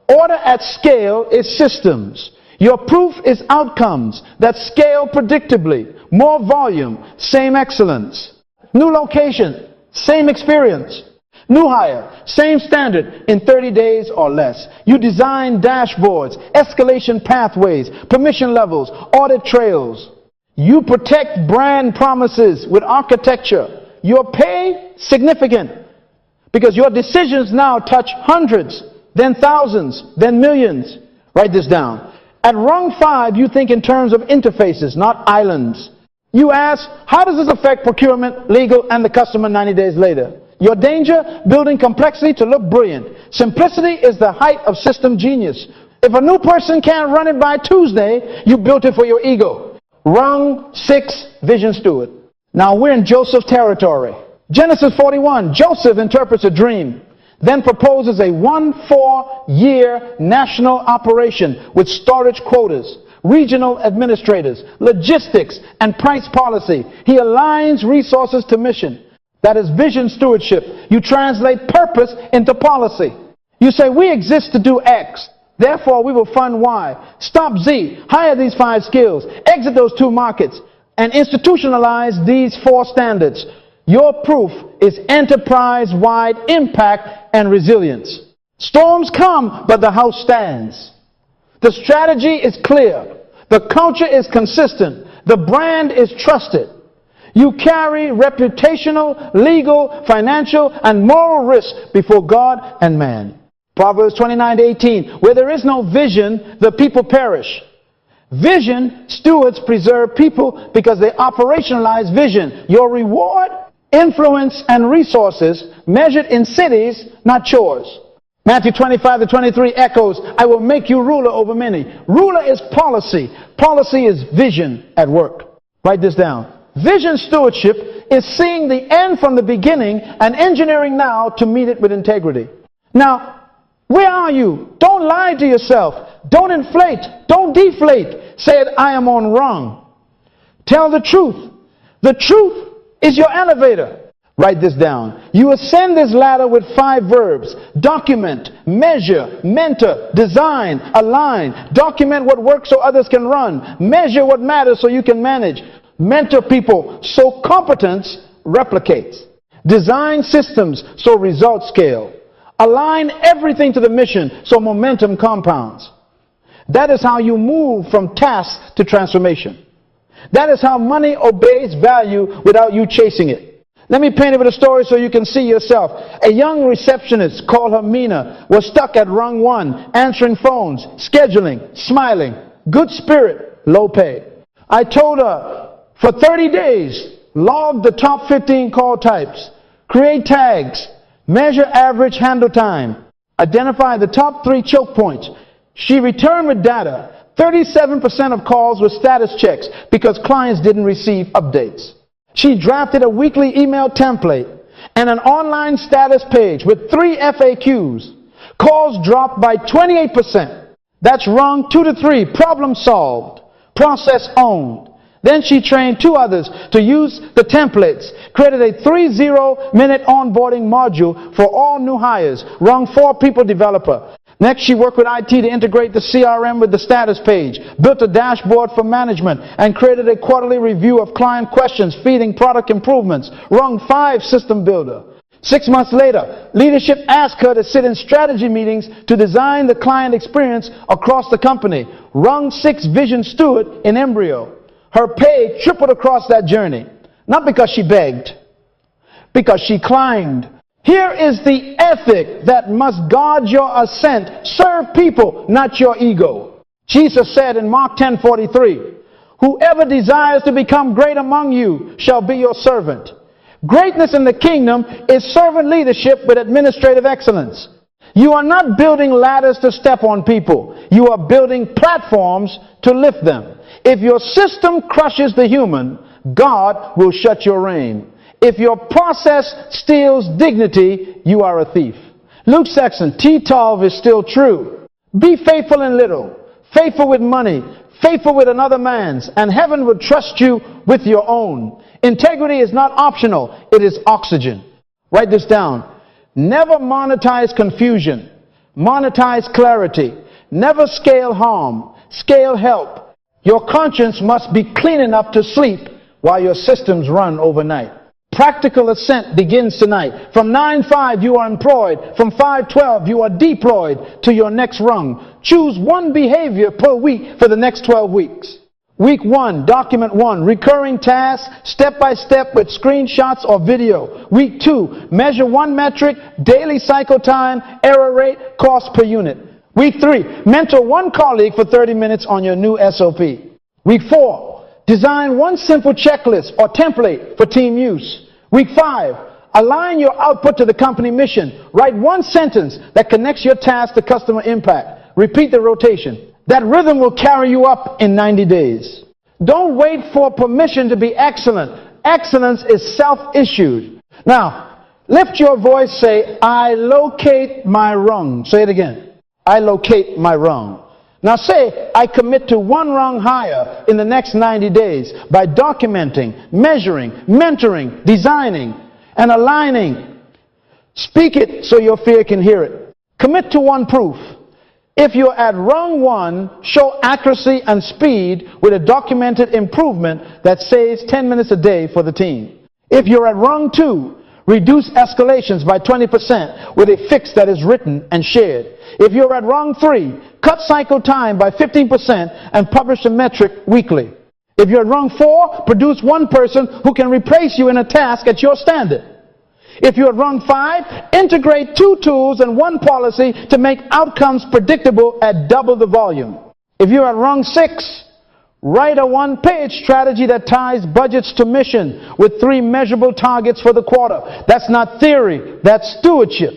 Order at scale is systems. Your proof is outcomes that scale predictably. More volume, same excellence. New location, same experience. New hire, same standard in 30 days or less. You design dashboards, escalation pathways, permission levels, audit trails. You protect brand promises with architecture. Your pay, significant, because your decisions now touch hundreds, then thousands, then millions. Write this down. At rung 5, you think in terms of interfaces, not islands. You ask, how does this affect procurement, legal, and the customer 90 days later? Your danger, building complexity to look brilliant. Simplicity is the height of system genius. If a new person can't run it by Tuesday, you built it for your ego. Rung 6, vision steward. Now we're in Joseph territory. Genesis 41, Joseph interprets a dream, then proposes a 4-year national operation with storage quotas, regional administrators, logistics, and price policy. He aligns resources to mission. That is vision stewardship. You translate purpose into policy. You say, we exist to do X. Therefore, we will fund Y. Stop Z. Hire these 5 skills. Exit those 2 markets. And institutionalize these 4 standards. Your proof is enterprise-wide impact and resilience. Storms come, but the house stands. The strategy is clear. The culture is consistent. The brand is trusted. You carry reputational, legal, financial, and moral risk before God and man. Proverbs 29:18, where there is no vision, the people perish. Vision stewards preserve people because they operationalize vision. Your reward, influence, and resources measured in cities, not chores. Matthew 25:23 echoes, I will make you ruler over many. Ruler is policy. Policy is vision at work. Write this down. Vision stewardship is seeing the end from the beginning and engineering now to meet it with integrity. Now, where are you? Don't lie to yourself. Don't inflate. Don't deflate. Say it, I am on rung. Tell the truth. The truth is your elevator. Write this down. You ascend this ladder with 5 verbs. Document, measure, mentor, design, align. Document what works so others can run. Measure what matters so you can manage. Mentor people so competence replicates. Design systems so results scale. Align everything to the mission so momentum compounds. That is how you move from task to transformation. That is how money obeys value without you chasing it. Let me paint it with a story so you can see yourself. A young receptionist, called her Mina, was stuck at rung 1, answering phones, scheduling, smiling, good spirit, low pay. I told her, for 30 days, log the top 15 call types, create tags, measure average handle time, identify the top 3 choke points. She returned with data. 37% of calls were status checks because clients didn't receive updates. She drafted a weekly email template and an online status page with 3 FAQs. Calls dropped by 28%. That's rung 2 to 3, problem solved, process owned. Then she trained 2 others to use the templates, created a 30-minute onboarding module for all new hires, rung 4 people developer. Next, she worked with IT to integrate the CRM with the status page, built a dashboard for management, and created a quarterly review of client questions feeding product improvements, rung 5 system builder. 6 months later, leadership asked her to sit in strategy meetings to design the client experience across the company, rung 6 vision steward in embryo. Her pay tripled across that journey. Not because she begged, because she climbed. Here is the ethic that must guard your ascent. Serve people, not your ego. Jesus said in Mark 10:43, whoever desires to become great among you shall be your servant. Greatness in the kingdom is servant leadership with administrative excellence. You are not building ladders to step on people. You are building platforms to lift them. If your system crushes the human, God will shut your reign. If your process steals dignity, you are a thief. Luke Sexton, T12 is still true. Be faithful in little, faithful with money, faithful with another man's, and heaven will trust you with your own. Integrity is not optional, it is oxygen. Write this down. Never monetize confusion. Monetize clarity. Never scale harm. Scale help. Your conscience must be clean enough to sleep while your systems run overnight. Practical ascent begins tonight. From 9:05 you are employed. From 5:12 you are deployed to your next rung. Choose one behavior per week for the next 12 weeks. Week 1, document 1, recurring tasks, step by step with screenshots or video. Week 2, measure one metric, daily cycle time, error rate, cost per unit. Week 3, mentor one colleague for 30 minutes on your new SOP. Week 4, design one simple checklist or template for team use. Week 5, align your output to the company mission. Write one sentence that connects your task to customer impact. Repeat the rotation. That rhythm will carry you up in 90 days. Don't wait for permission to be excellent. Excellence is self-issued. Now, lift your voice, say, I locate my rung. Say it again. I locate my rung. Now say, I commit to one rung higher in the next 90 days by documenting, measuring, mentoring, designing, and aligning. Speak it so your fear can hear it. Commit to one proof. If you're at rung 1, show accuracy and speed with a documented improvement that saves 10 minutes a day for the team. If you're at rung 2, reduce escalations by 20% with a fix that is written and shared. If you're at rung 3, cut cycle time by 15% and publish a metric weekly. If you're at rung 4, produce one person who can replace you in a task at your standard. If you're at rung 5, integrate 2 tools and 1 policy to make outcomes predictable at double the volume. If you're at rung 6, write a 1-page strategy that ties budgets to mission with 3 measurable targets for the quarter. That's not theory, that's stewardship.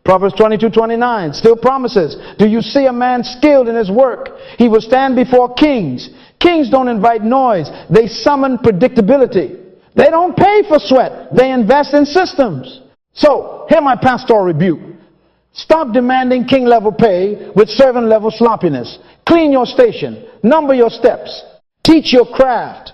Proverbs 22:29 still promises, do you see a man skilled in his work? He will stand before kings. Kings don't invite noise, they summon predictability. They don't pay for sweat. They invest in systems. So, hear my pastoral rebuke. Stop demanding king-level pay with servant-level sloppiness. Clean your station. Number your steps. Teach your craft.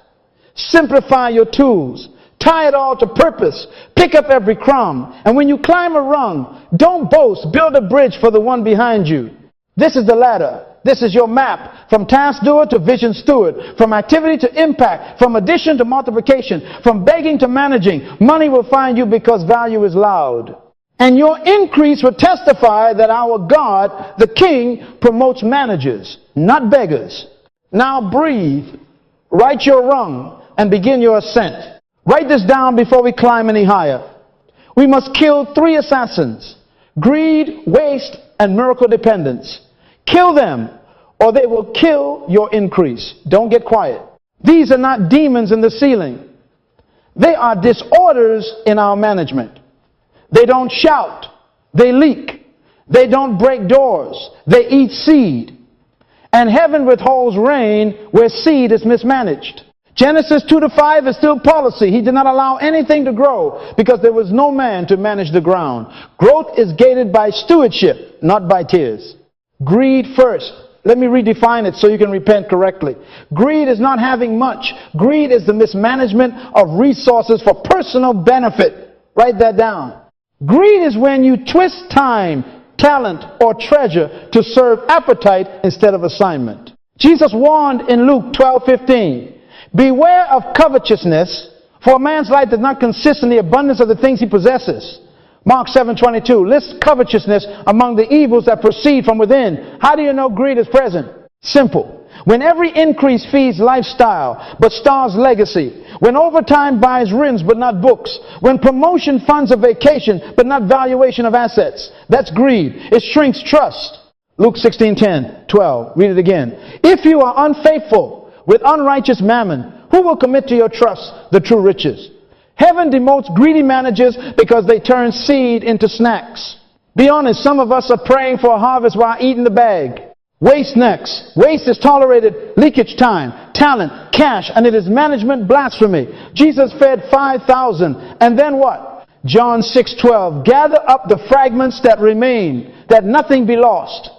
Simplify your tools. Tie it all to purpose. Pick up every crumb. And when you climb a rung, don't boast. Build a bridge for the one behind you. This is the ladder. This is your map. From task doer to vision steward. From activity to impact. From addition to multiplication. From begging to managing. Money will find you because value is loud. And your increase will testify that our God, the King, promotes managers, not beggars. Now breathe. Write your rung and begin your ascent. Write this down before we climb any higher. We must kill 3 assassins. Greed, waste, and miracle dependence. Kill them, or they will kill your increase. Don't get quiet. These are not demons in the ceiling. They are disorders in our management. They don't shout. They leak. They don't break doors. They eat seed. And heaven withholds rain where seed is mismanaged. Genesis 2-5 is still policy. He did not allow anything to grow because there was no man to manage the ground. Growth is gated by stewardship, not by tears. Greed first. Let me redefine it so you can repent correctly. Greed is not having much. Greed is the mismanagement of resources for personal benefit. Write that down. Greed is when you twist time, talent, or treasure to serve appetite instead of assignment. Jesus warned in Luke 12:15, beware of covetousness, for a man's life does not consist in the abundance of the things he possesses. Mark 7:22 lists covetousness among the evils that proceed from within. How do you know greed is present? Simple. When every increase feeds lifestyle but starves legacy. When overtime buys rims but not books. When promotion funds a vacation but not valuation of assets. That's greed. It shrinks trust. Luke 16:10-12. Read it again. If you are unfaithful with unrighteous mammon, who will commit to your trust the true riches? Heaven demotes greedy managers because they turn seed into snacks. Be honest, some of us are praying for a harvest while eating the bag. Waste next. Waste is tolerated leakage time, talent, cash, and it is management blasphemy. Jesus fed 5,000, and then what? John 6:12. Gather up the fragments that remain, that nothing be lost.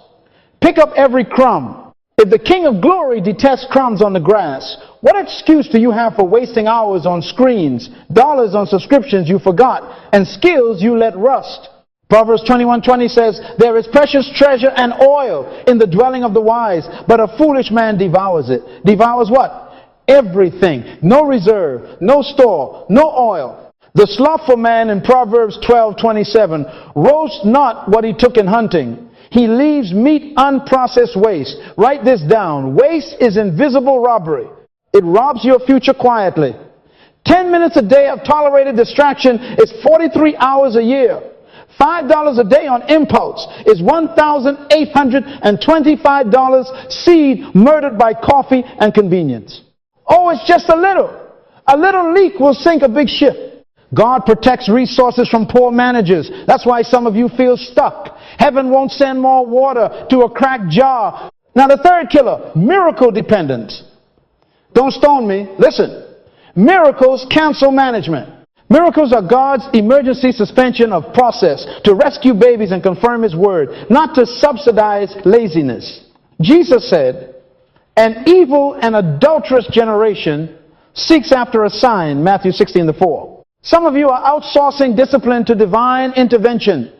Pick up every crumb. If the King of Glory detests crumbs on the grass, what excuse do you have for wasting hours on screens, dollars on subscriptions you forgot, and skills you let rust? Proverbs 21:20 says, there is precious treasure and oil in the dwelling of the wise, but a foolish man devours it. Devours what? Everything. No reserve, no store, no oil. The slothful man in Proverbs 12:27 roasts not what he took in hunting. He leaves meat unprocessed waste. Write this down. Waste is invisible robbery. It robs your future quietly. 10 minutes a day of tolerated distraction is 43 hours a year. $5 a day on impulse is $1,825 seed murdered by coffee and convenience. Oh, it's just a little. A little leak will sink a big ship. God protects resources from poor managers. That's why some of you feel stuck. Heaven won't send more water to a cracked jar. Now the third killer, miracle dependence. Don't stone me. Listen. Miracles cancel management. Miracles are God's emergency suspension of process to rescue babies and confirm His word, not to subsidize laziness. Jesus said, an evil and adulterous generation seeks after a sign, Matthew 16:4. Some of you are outsourcing discipline to divine intervention.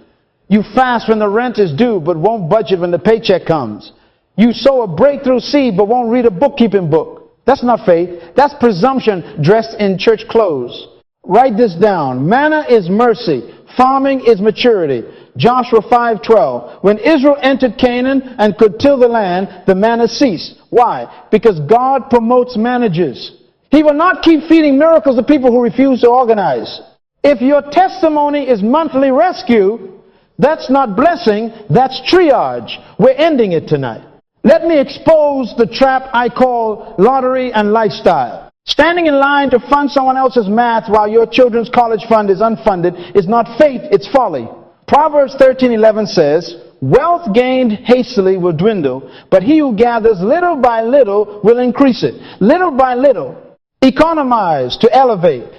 You fast when the rent is due, but won't budget when the paycheck comes. You sow a breakthrough seed, but won't read a bookkeeping book. That's not faith. That's presumption dressed in church clothes. Write this down. Manna is mercy. Farming is maturity. Joshua 5:12. When Israel entered Canaan and could till the land, the manna ceased. Why? Because God promotes managers. He will not keep feeding miracles to people who refuse to organize. If your testimony is monthly rescue, that's not blessing, that's triage. We're ending it tonight. Let me expose the trap I call lottery and lifestyle. Standing in line to fund someone else's math while your children's college fund is unfunded is not faith, it's folly. Proverbs 13:11 says, wealth gained hastily will dwindle, but he who gathers little by little will increase it. Little by little. Economize to elevate.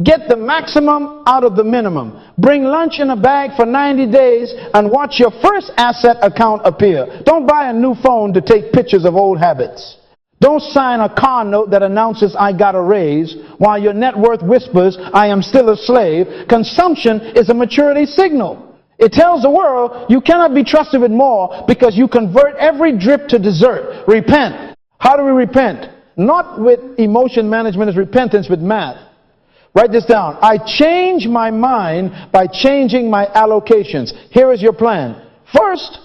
Get the maximum out of the minimum. Bring lunch in a bag for 90 days and watch your first asset account appear. Don't buy a new phone to take pictures of old habits. Don't sign a car note that announces I got a raise while your net worth whispers I am still a slave. Consumption is a maturity signal. It tells the world you cannot be trusted with more because you convert every drip to dessert. Repent. How do we repent? Not with emotion management as repentance with math. Write this down. I change my mind by changing my allocations. Here is your plan. First,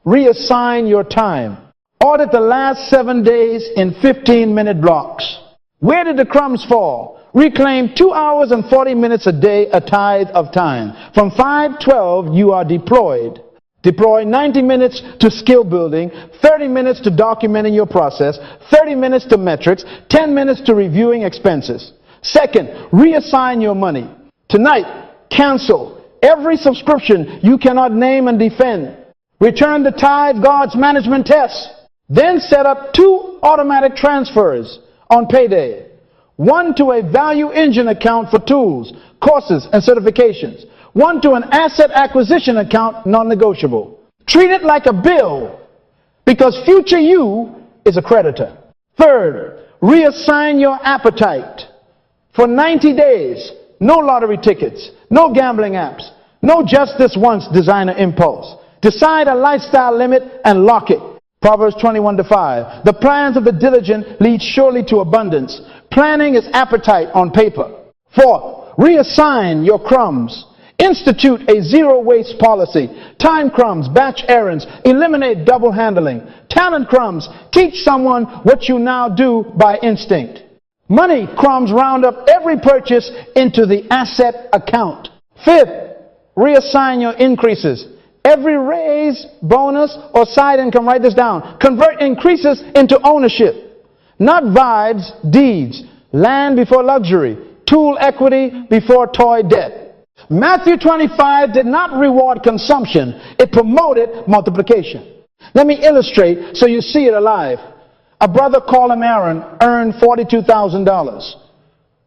reassign your time. Audit the last 7 days in 15-minute blocks. Where did the crumbs fall? Reclaim 2 hours and 40 minutes a day, a tithe of time. From 5:12, you are deployed. Deploy 90 minutes to skill building, 30 minutes to documenting your process, 30 minutes to metrics, 10 minutes to reviewing expenses. Second, reassign your money. Tonight, cancel every subscription you cannot name and defend. Return the tithe, God's management test. Then set up 2 automatic transfers on payday. One to a value engine account for tools, courses, and certifications. One to an asset acquisition account, non-negotiable. Treat it like a bill because future you is a creditor. Third, reassign your appetite. For 90 days, no lottery tickets, no gambling apps, no just this once designer impulse. Decide a lifestyle limit and lock it. Proverbs 21:5. The plans of the diligent lead surely to abundance. Planning is appetite on paper. Fourth, reassign your crumbs. Institute a zero waste policy. Time crumbs, batch errands, eliminate double handling. Talent crumbs, teach someone what you now do by instinct. Money crumbs, round up every purchase into the asset account. Fifth, reassign your increases. Every raise, bonus, or side income, write this down. Convert increases into ownership. Not vibes, deeds. Land before luxury. Tool equity before toy debt. Matthew 25 did not reward consumption. It promoted multiplication. Let me illustrate so you see it alive. A brother called him Aaron earned $42,000.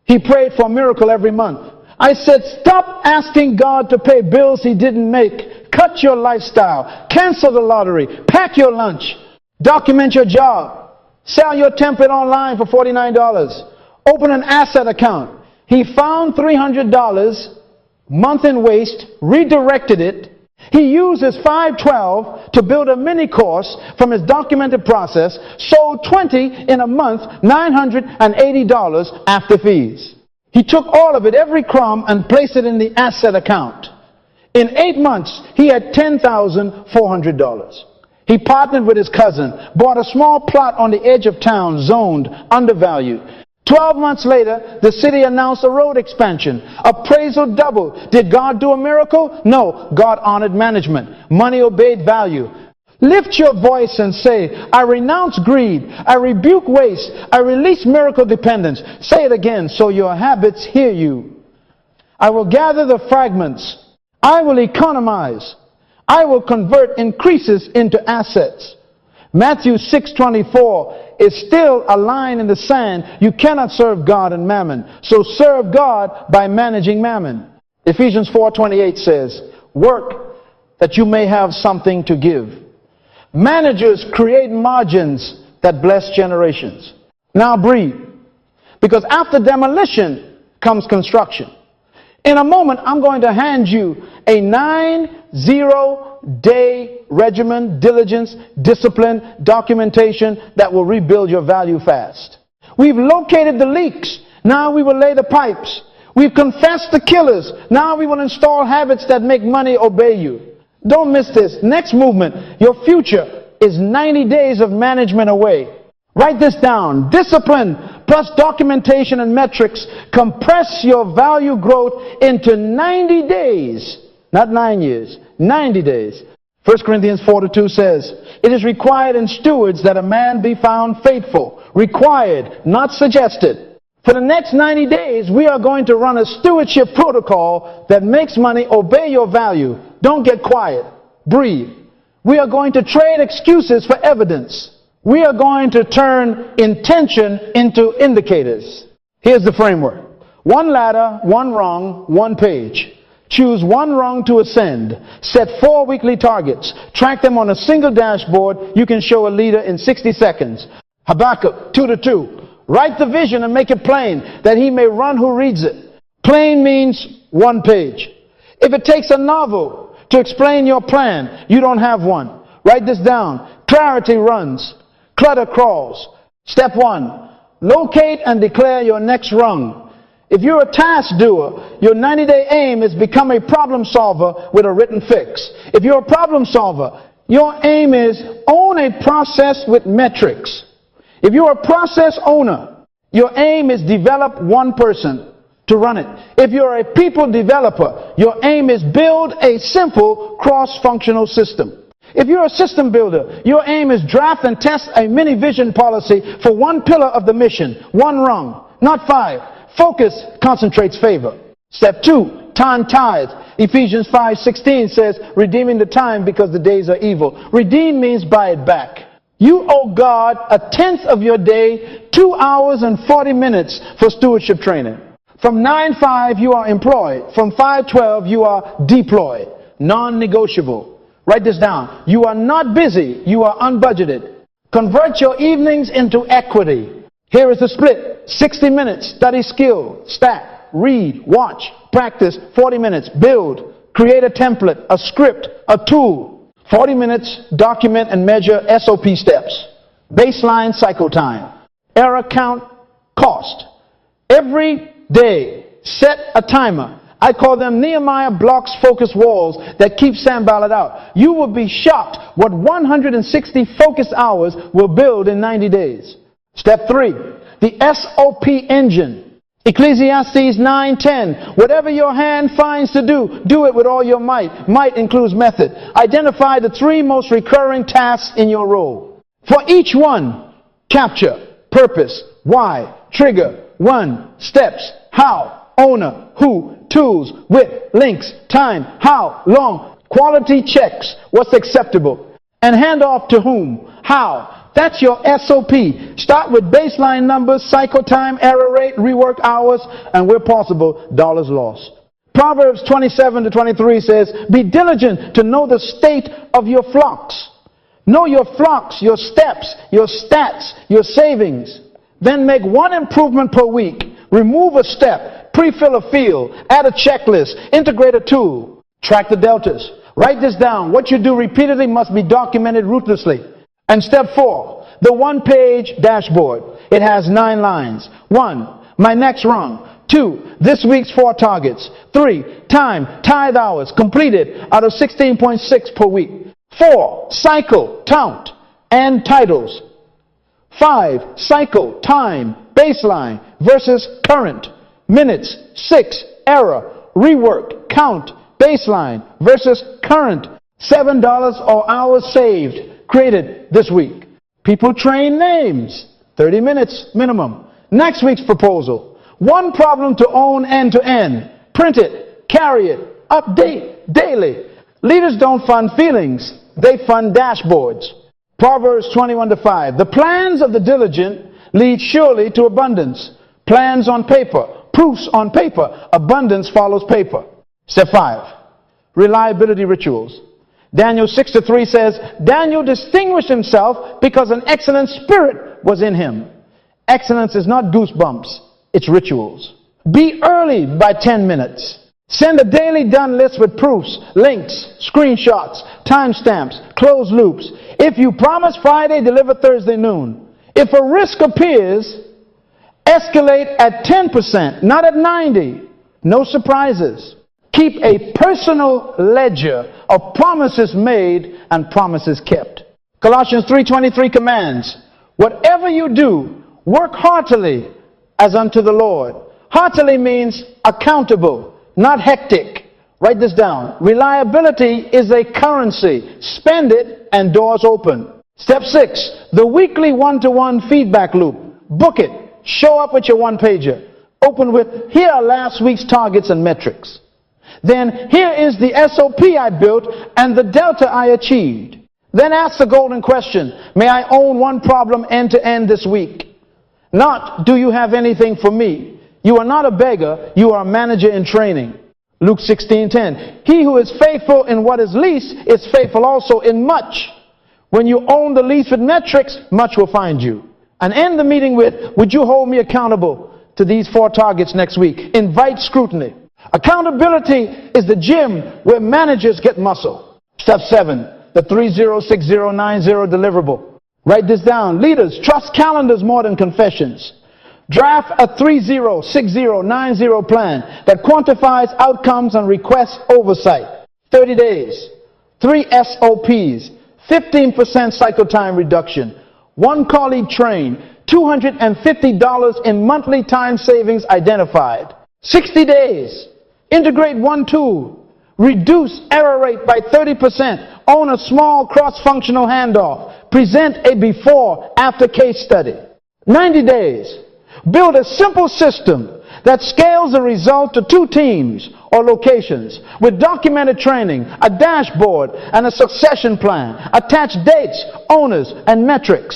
He prayed for a miracle every month. I said, stop asking God to pay bills he didn't make. Cut cut your lifestyle, cancel the lottery, pack your lunch, document your job, sell your template online for $49, open an asset account. He found $300, month in waste, redirected it. He used his 512 to build a mini course from his documented process, sold 20 in a month, $980 after fees. He took all of it, every crumb, and placed it in the asset account. In 8 months, he had $10,400. He partnered with his cousin, bought a small plot on the edge of town, zoned, undervalued. 12 months later, the city announced a road expansion. Appraisal doubled. Did God do a miracle? No. God honored management. Money obeyed value. Lift your voice and say, I renounce greed. I rebuke waste. I release miracle dependence. Say it again so your habits hear you. I will gather the fragments. I will economize. I will convert increases into assets. Matthew 6:24 is still a line in the sand. You cannot serve God and mammon. So serve God by managing mammon. Ephesians 4:28 says, work that you may have something to give. Managers create margins that bless generations. Now breathe. Because after demolition comes construction. In a moment, I'm going to hand you a 90-day regimen, diligence, discipline, documentation that will rebuild your value fast. We've located the leaks. Now we will lay the pipes. We've confessed the killers. Now we will install habits that make money obey you. Don't miss this. Next movement, your future is 90 days of management away. Write this down. Discipline plus documentation and metrics compress your value growth into 90 days. Not 9 years, 90 days. 1 Corinthians 4:2 says, it is required in stewards that a man be found faithful. Required, not suggested. For the next 90 days, we are going to run a stewardship protocol that makes money obey your value. Don't get quiet. Breathe. We are going to trade excuses for evidence. We are going to turn intention into indicators. Here's the framework. One ladder, one rung, one page. Choose one rung to ascend. Set 4 weekly targets. Track them on a single dashboard. You can show a leader in 60 seconds. Habakkuk 2:2. Write the vision and make it plain that he may run who reads it. Plain means one page. If it takes a novel to explain your plan, you don't have one. Write this down. Clarity runs. Clutter crawls. Step 1. Locate and declare your next rung. If you're a task doer, your 90-day aim is become a problem solver with a written fix. If you're a problem solver, your aim is own a process with metrics. If you're a process owner, your aim is develop one person to run it. If you're a people developer, your aim is build a simple cross-functional system. If you're a system builder, your aim is draft and test a mini vision policy for one pillar of the mission, one rung, not 5. Focus concentrates favor. Step 2, time tithe. Ephesians 5:16 says, redeeming the time because the days are evil. Redeem means buy it back. You owe God 1/10 of your day, 2 hours and 40 minutes for stewardship training. From 9-5, you are employed. From 5-12, you are deployed. Non-negotiable. Write this down. You are not busy. You are unbudgeted. Convert your evenings into equity. Here is the split. 60 minutes, study skill, stack, read, watch, practice, 40 minutes, build, create a template, a script, a tool. 40 minutes, document and measure SOP steps. Baseline cycle time. Error count, cost. Every day, set a timer. I call them Nehemiah blocks focus walls that keep Sanballat out. You will be shocked what 160 focus hours will build in 90 days. Step 3, the SOP engine. Ecclesiastes 9:10. Whatever your hand finds to do, do it with all your might. Might includes method. Identify the 3 most recurring tasks in your role. For each one, capture, purpose, why, trigger, 1, steps, how, owner, who, tools, with, links, time, how, long, quality checks, what's acceptable, and hand off to whom, how. That's your SOP. Start with baseline numbers, cycle time, error rate, rework hours, and where possible, dollars lost. Proverbs 27-23 says, be diligent to know the state of your flocks. Know your flocks, your steps, your stats, your savings. Then make one improvement per week. Remove a step, pre-fill a field, add a checklist, integrate a tool. Track the deltas. Write this down. What you do repeatedly must be documented ruthlessly. And step 4, the one-page dashboard. It has 9 lines. 1, my next rung. 2, this week's 4 targets. 3, time, tithe hours, completed out of 16.6 per week. 4, cycle, count, and titles. 5, cycle, time, baseline versus current. Minutes. 6, error, rework, count, baseline versus current. $7 or hours saved, created this week. People train names. 30 minutes minimum. Next week's proposal. 1 problem to own end to end. Print it, carry it, update daily. Leaders don't fund feelings, they fund dashboards. Proverbs 21-5. The plans of the diligent lead surely to abundance. Plans on paper, proofs on paper, abundance follows paper. Step 5. Reliability rituals. Daniel 6-3 says, Daniel distinguished himself because an excellent spirit was in him. Excellence is not goosebumps, it's rituals. Be early by 10 minutes. Send a daily done list with proofs, links, screenshots, timestamps, closed loops. If you promise Friday, deliver Thursday noon. If a risk appears, escalate at 10%, not at 90%. No surprises. Keep a personal ledger of promises made and promises kept. Colossians 3:23 commands, whatever you do, work heartily as unto the Lord. Heartily means accountable, not hectic. Write this down. Reliability is a currency. Spend it and doors open. Step 6, the weekly one-to-one feedback loop. Book it. Show up with your one-pager. Open with, here are last week's targets and metrics. Then, here is the SOP I built and the delta I achieved. Then ask the golden question, may I own 1 problem end to end this week? Not, do you have anything for me? You are not a beggar, you are a manager in training. Luke 16:10. He who is faithful in what is least is faithful also in much. When you own the least with metrics, much will find you. And end the meeting with, would you hold me accountable to these 4 targets next week? Invite scrutiny. Accountability is the gym where managers get muscle. Step 7, the 306090 deliverable. Write this down. Leaders, trust calendars more than confessions. Draft a 306090 plan that quantifies outcomes and requests oversight. 30 days. 3 SOPs. 15% cycle time reduction. 1 colleague trained. $250 in monthly time savings identified. 60 days. Integrate 1 tool. Reduce error rate by 30%. Own a small cross-functional handoff. Present a before-after case study. 90 days. Build a simple system that scales the result to 2 teams or locations with documented training, a dashboard, and a succession plan. Attach dates, owners, and metrics.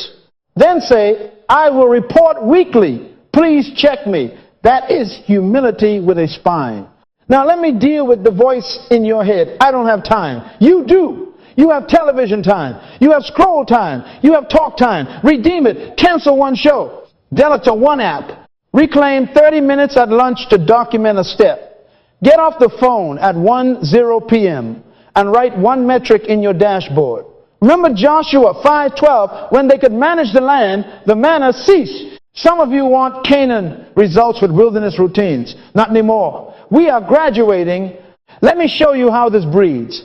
Then say, I will report weekly. Please check me. That is humility with a spine. Now let me deal with the voice in your head. I don't have time. You do. You have television time. You have scroll time. You have talk time. Redeem it. Cancel 1 show. Delete 1 app. Reclaim 30 minutes at lunch to document a step. Get off the phone at 1:0 p.m. and write 1 metric in your dashboard. Remember Joshua 5:12, when they could manage the land, the manna ceased. Some of you want Canaan results with wilderness routines. Not anymore. We are graduating. Let me show you how this breeds.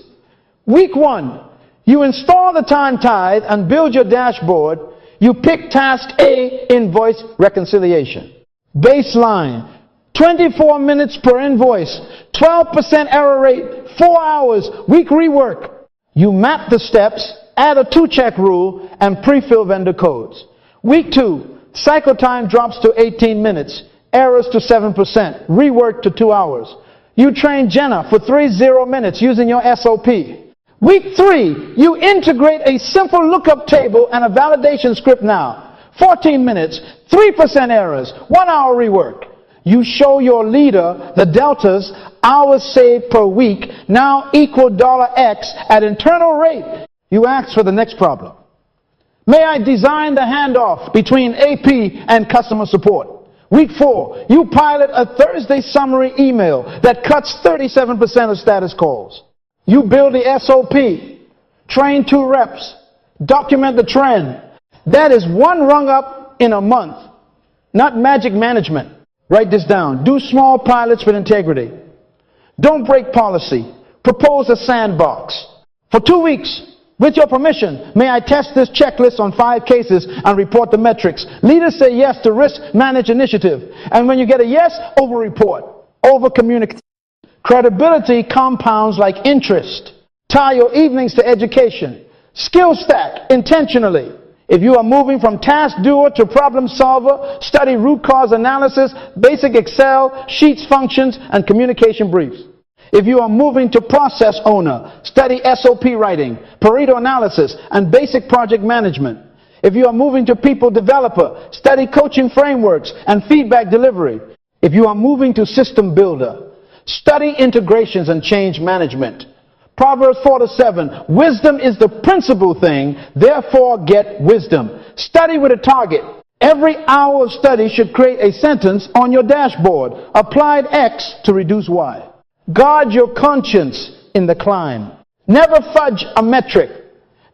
Week 1, you install the time tithe and build your dashboard. You pick task A, invoice reconciliation. Baseline, 24 minutes per invoice, 12% error rate, 4 hours, week rework. You map the steps, add a 2-check rule, and pre-fill vendor codes. Week 2, cycle time drops to 18 minutes, errors to 7%, rework to 2 hours. You train Jenna for 30 minutes using your SOP. Week 3, you integrate a simple lookup table and a validation script now. 14 minutes, 3% errors, 1 hour rework. You show your leader the deltas, hours saved per week, now equal $X at internal rate. You ask for the next problem. May I design the handoff between AP and customer support? Week 4, you pilot a Thursday summary email that cuts 37% of status calls. You build the SOP, train 2 reps, document the trend. That is 1 rung up in a month, not magic management. Write this down. Do small pilots with integrity. Don't break policy. Propose a sandbox. For 2 weeks, with your permission, may I test this checklist on 5 cases and report the metrics. Leaders say yes to risk managed initiative. And when you get a yes, over-report, over-communicate. Credibility compounds like interest. Tie your evenings to education. Skill stack intentionally. If you are moving from task doer to problem solver, study root cause analysis, basic Excel, sheets functions, and communication briefs. If you are moving to process owner, study SOP writing, Pareto analysis, and basic project management. If you are moving to people developer, study coaching frameworks and feedback delivery. If you are moving to system builder, study integrations and change management. Proverbs 4:7, wisdom is the principal thing, therefore get wisdom. Study with a target. Every hour of study should create a sentence on your dashboard. Applied X to reduce Y. Guard your conscience in the climb. Never fudge a metric.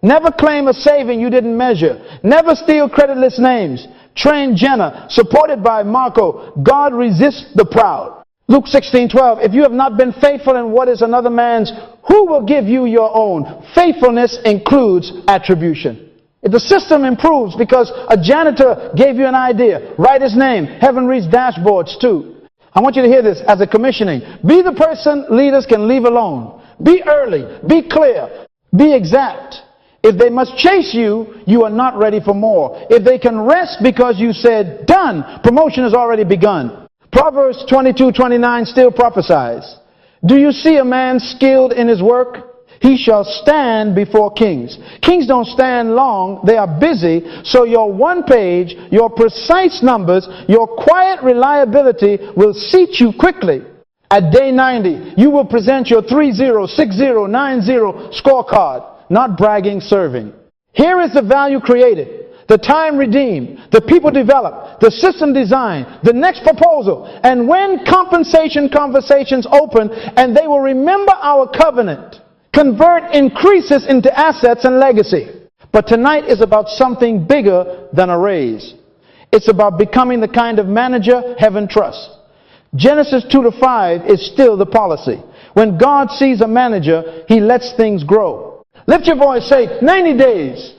Never claim a saving you didn't measure. Never steal creditless names. Train Jenna, supported by Marco. God resists the proud. Luke 16:12, if you have not been faithful in what is another man's, who will give you your own? Faithfulness includes attribution. If the system improves because a janitor gave you an idea, write his name. Heaven reads dashboards too. I want you to hear this as a commissioning. Be the person leaders can leave alone. Be early. Be clear. Be exact. If they must chase you, you are not ready for more. If they can rest because you said done, promotion has already begun. Proverbs 22:29 still prophesies. Do you see a man skilled in his work? He shall stand before kings. Kings don't stand long. They are busy. So your one page, your precise numbers, your quiet reliability will seat you quickly. At day 90, you will present your 30, 60, 90 scorecard. Not bragging, serving. Here is the value created, the time redeemed, the people developed, the system design, the next proposal. And when compensation conversations open, and they will remember our covenant, convert increases into assets and legacy. But tonight is about something bigger than a raise. It's about becoming the kind of manager heaven trusts. Genesis 2-5 is still the policy. When God sees a manager, he lets things grow. Lift your voice, say 90 days.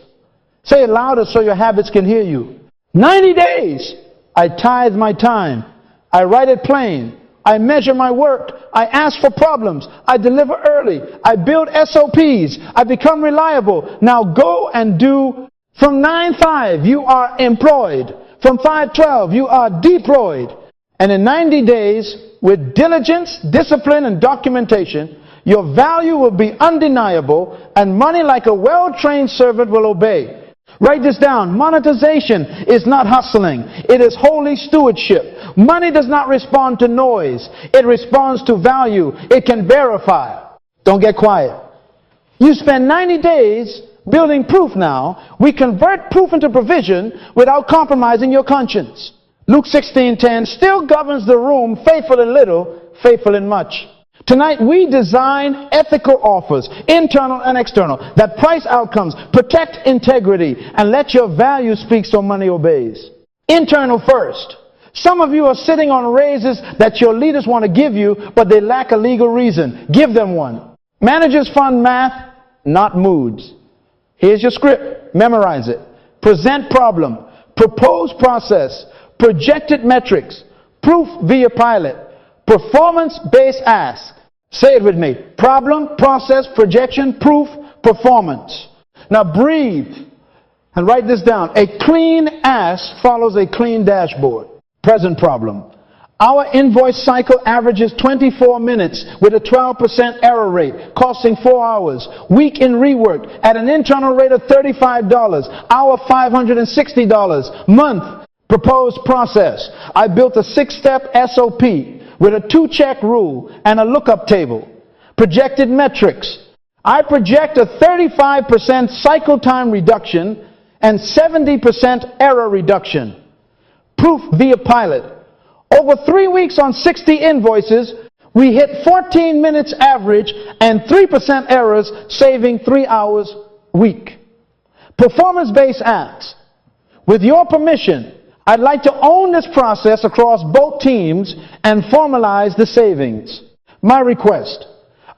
Say it louder so your habits can hear you. 90 days. I tithe my time. I write it plain. I measure my work. I ask for problems. I deliver early. I build SOPs. I become reliable. Now go and do. From 9-5, you are employed. From 5-12, you are deployed. And in 90 days, with diligence, discipline, and documentation, your value will be undeniable, and money like a well-trained servant will obey. Write this down. Monetization is not hustling. It is holy stewardship. Money does not respond to noise. It responds to value. It can verify. Don't get quiet. You spend 90 days building proof now. We convert proof into provision without compromising your conscience. Luke 16:10 still governs the room, faithful in little, faithful in much. Tonight we design ethical offers, internal and external, that price outcomes, protect integrity, and let your value speak so money obeys. Internal first. Some of you are sitting on raises that your leaders want to give you, but they lack a legal reason. Give them one. Managers fund math, not moods. Here's your script. Memorize it. Present problem. Propose process. Projected metrics. Proof via pilot. Performance-based ask. Say it with me. Problem, process, projection, proof, performance. Now breathe and write this down. A clean ask follows a clean dashboard. Present problem. Our invoice cycle averages 24 minutes with a 12% error rate, costing 4 hours. Week in rework at an internal rate of $35. Hour $560. Month Proposed process. I built a 6-step SOP with a 2-check rule and a lookup table. Projected metrics. I project a 35% cycle time reduction and 70% error reduction. Proof via pilot. Over 3 weeks on 60 invoices, we hit 14 minutes average and 3% errors, saving 3 hours a week. Performance-based ads. With your permission, I'd like to own this process across both teams and formalize the savings. My request,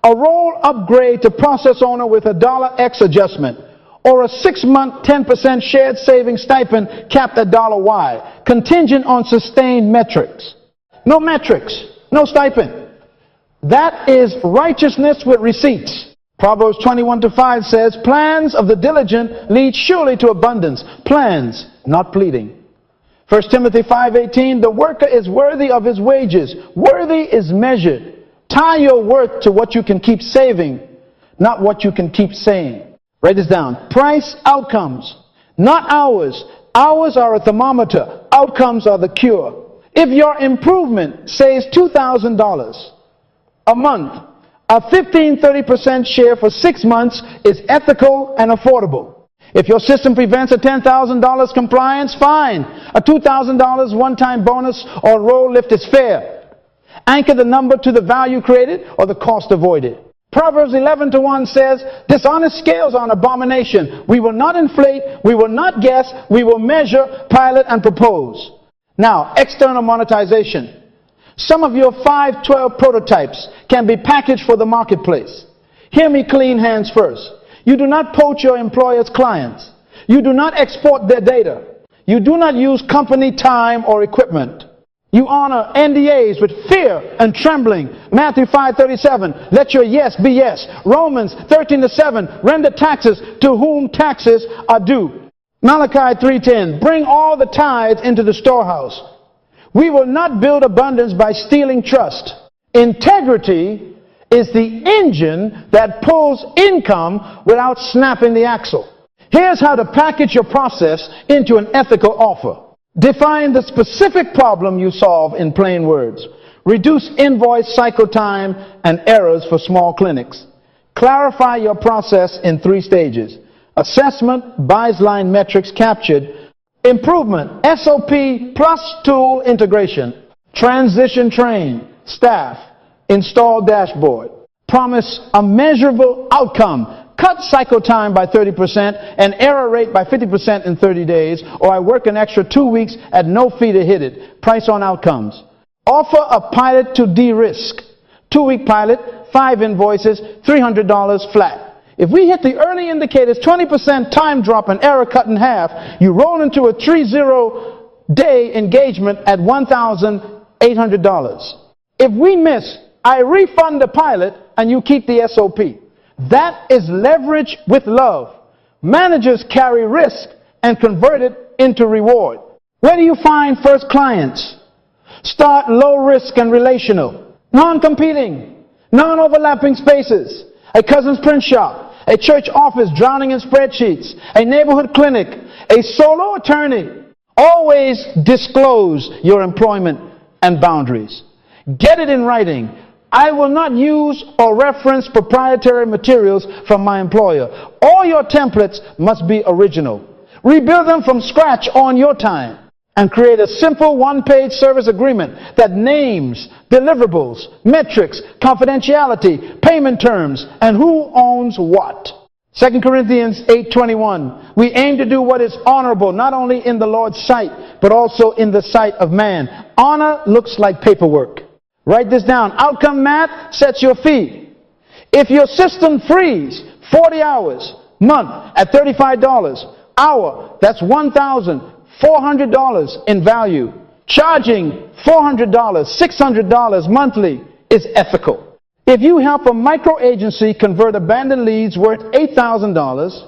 a role upgrade to process owner with a $X adjustment, or a 6-month 10% shared savings stipend capped at $Y, contingent on sustained metrics. No metrics, no stipend. That is righteousness with receipts. Proverbs 21:5 says, plans of the diligent lead surely to abundance. Plans, not pleading. 1 Timothy 5:18, the worker is worthy of his wages. Worthy is measured. Tie your worth to what you can keep saving, not what you can keep saying. Write this down. Price outcomes, not hours. Hours are a thermometer. Outcomes are the cure. If your improvement saves $2,000 a month, a 15-30% share for 6 months is ethical and affordable. If your system prevents a $10,000 compliance, fine. A $2,000 one-time bonus or role lift is fair. Anchor the number to the value created or the cost avoided. Proverbs 11:1 says, dishonest scales are an abomination. We will not inflate, we will not guess, we will measure, pilot, and propose. Now, external monetization. Some of your 512 prototypes can be packaged for the marketplace. Hear me clean hands first. You do not poach your employer's clients. You do not export their data. You do not use company time or equipment. You honor NDAs with fear and trembling. Matthew 5:37, let your yes be yes. Romans 13:7, render taxes to whom taxes are due. Malachi 3:10, bring all the tithes into the storehouse. We will not build abundance by stealing trust. Integrity is the engine that pulls income without snapping the axle. Here's how to package your process into an ethical offer. Define the specific problem you solve in plain words. Reduce invoice cycle time and errors for small clinics. Clarify your process in 3 stages. Assessment, buys line metrics captured. Improvement, SOP plus tool integration. Transition train, staff, install dashboard. Promise a measurable outcome. Cut cycle time by 30% and error rate by 50% in 30 days, or I work an extra 2 weeks at no fee to hit it. Price on outcomes. Offer a pilot to de-risk. 2-week pilot, 5 invoices, $300 flat. If we hit the early indicators, 20% time drop and error cut in half, you roll into a 30-day engagement at $1,800. If we miss, I refund the pilot and you keep the SOP. That is leverage with love. Managers carry risk and convert it into reward. Where do you find first clients? Start low risk and relational. Non-competing, non-overlapping spaces. A cousin's print shop, a church office drowning in spreadsheets, a neighborhood clinic, a solo attorney. Always disclose your employment and boundaries. Get it in writing. I will not use or reference proprietary materials from my employer. All your templates must be original. Rebuild them from scratch on your time and create a simple 1-page service agreement that names deliverables, metrics, confidentiality, payment terms, and who owns what. 2 Corinthians 8:21. We aim to do what is honorable, not only in the Lord's sight, but also in the sight of man. Honor looks like paperwork. Write this down. Outcome math sets your fee. If your system frees 40 hours, month at $35, hour, that's $1,400 in value. Charging $400, $600 monthly is ethical. If you help a micro agency convert abandoned leads worth $8,000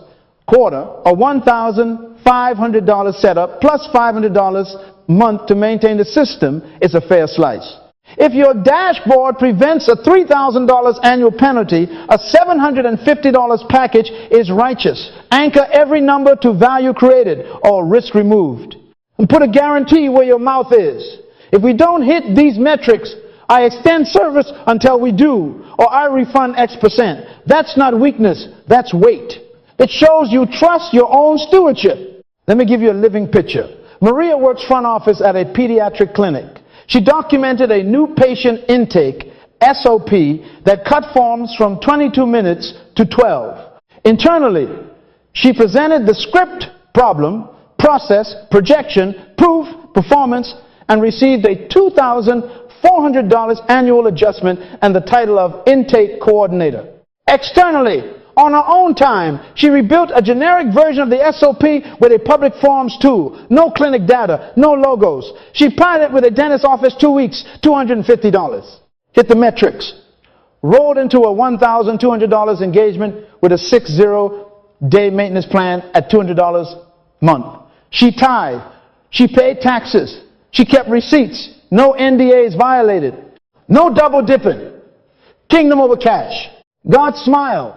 quarter or $1,500 setup plus $500 month to maintain the system, it's a fair slice. If your dashboard prevents a $3,000 annual penalty, a $750 package is righteous. Anchor every number to value created or risk removed. And put a guarantee where your mouth is. If we don't hit these metrics, I extend service until we do, or I refund X%. That's not weakness, that's weight. It shows you trust your own stewardship. Let me give you a living picture. Maria works front office at a pediatric clinic. She documented a new patient intake, SOP, that cut forms from 22 minutes to 12. Internally, she presented the script, problem, process, projection, proof, performance, and received a $2,400 annual adjustment and the title of intake coordinator. Externally, on her own time, she rebuilt a generic version of the SOP with a public forms tool. No clinic data, no logos. She piloted with a dentist office 2 weeks, $250. Hit the metrics. Rolled into a $1,200 engagement with a 60-day maintenance plan at $200 a month. She tithed. She paid taxes. She kept receipts. No NDAs violated. No double dipping. Kingdom over cash. God smiled.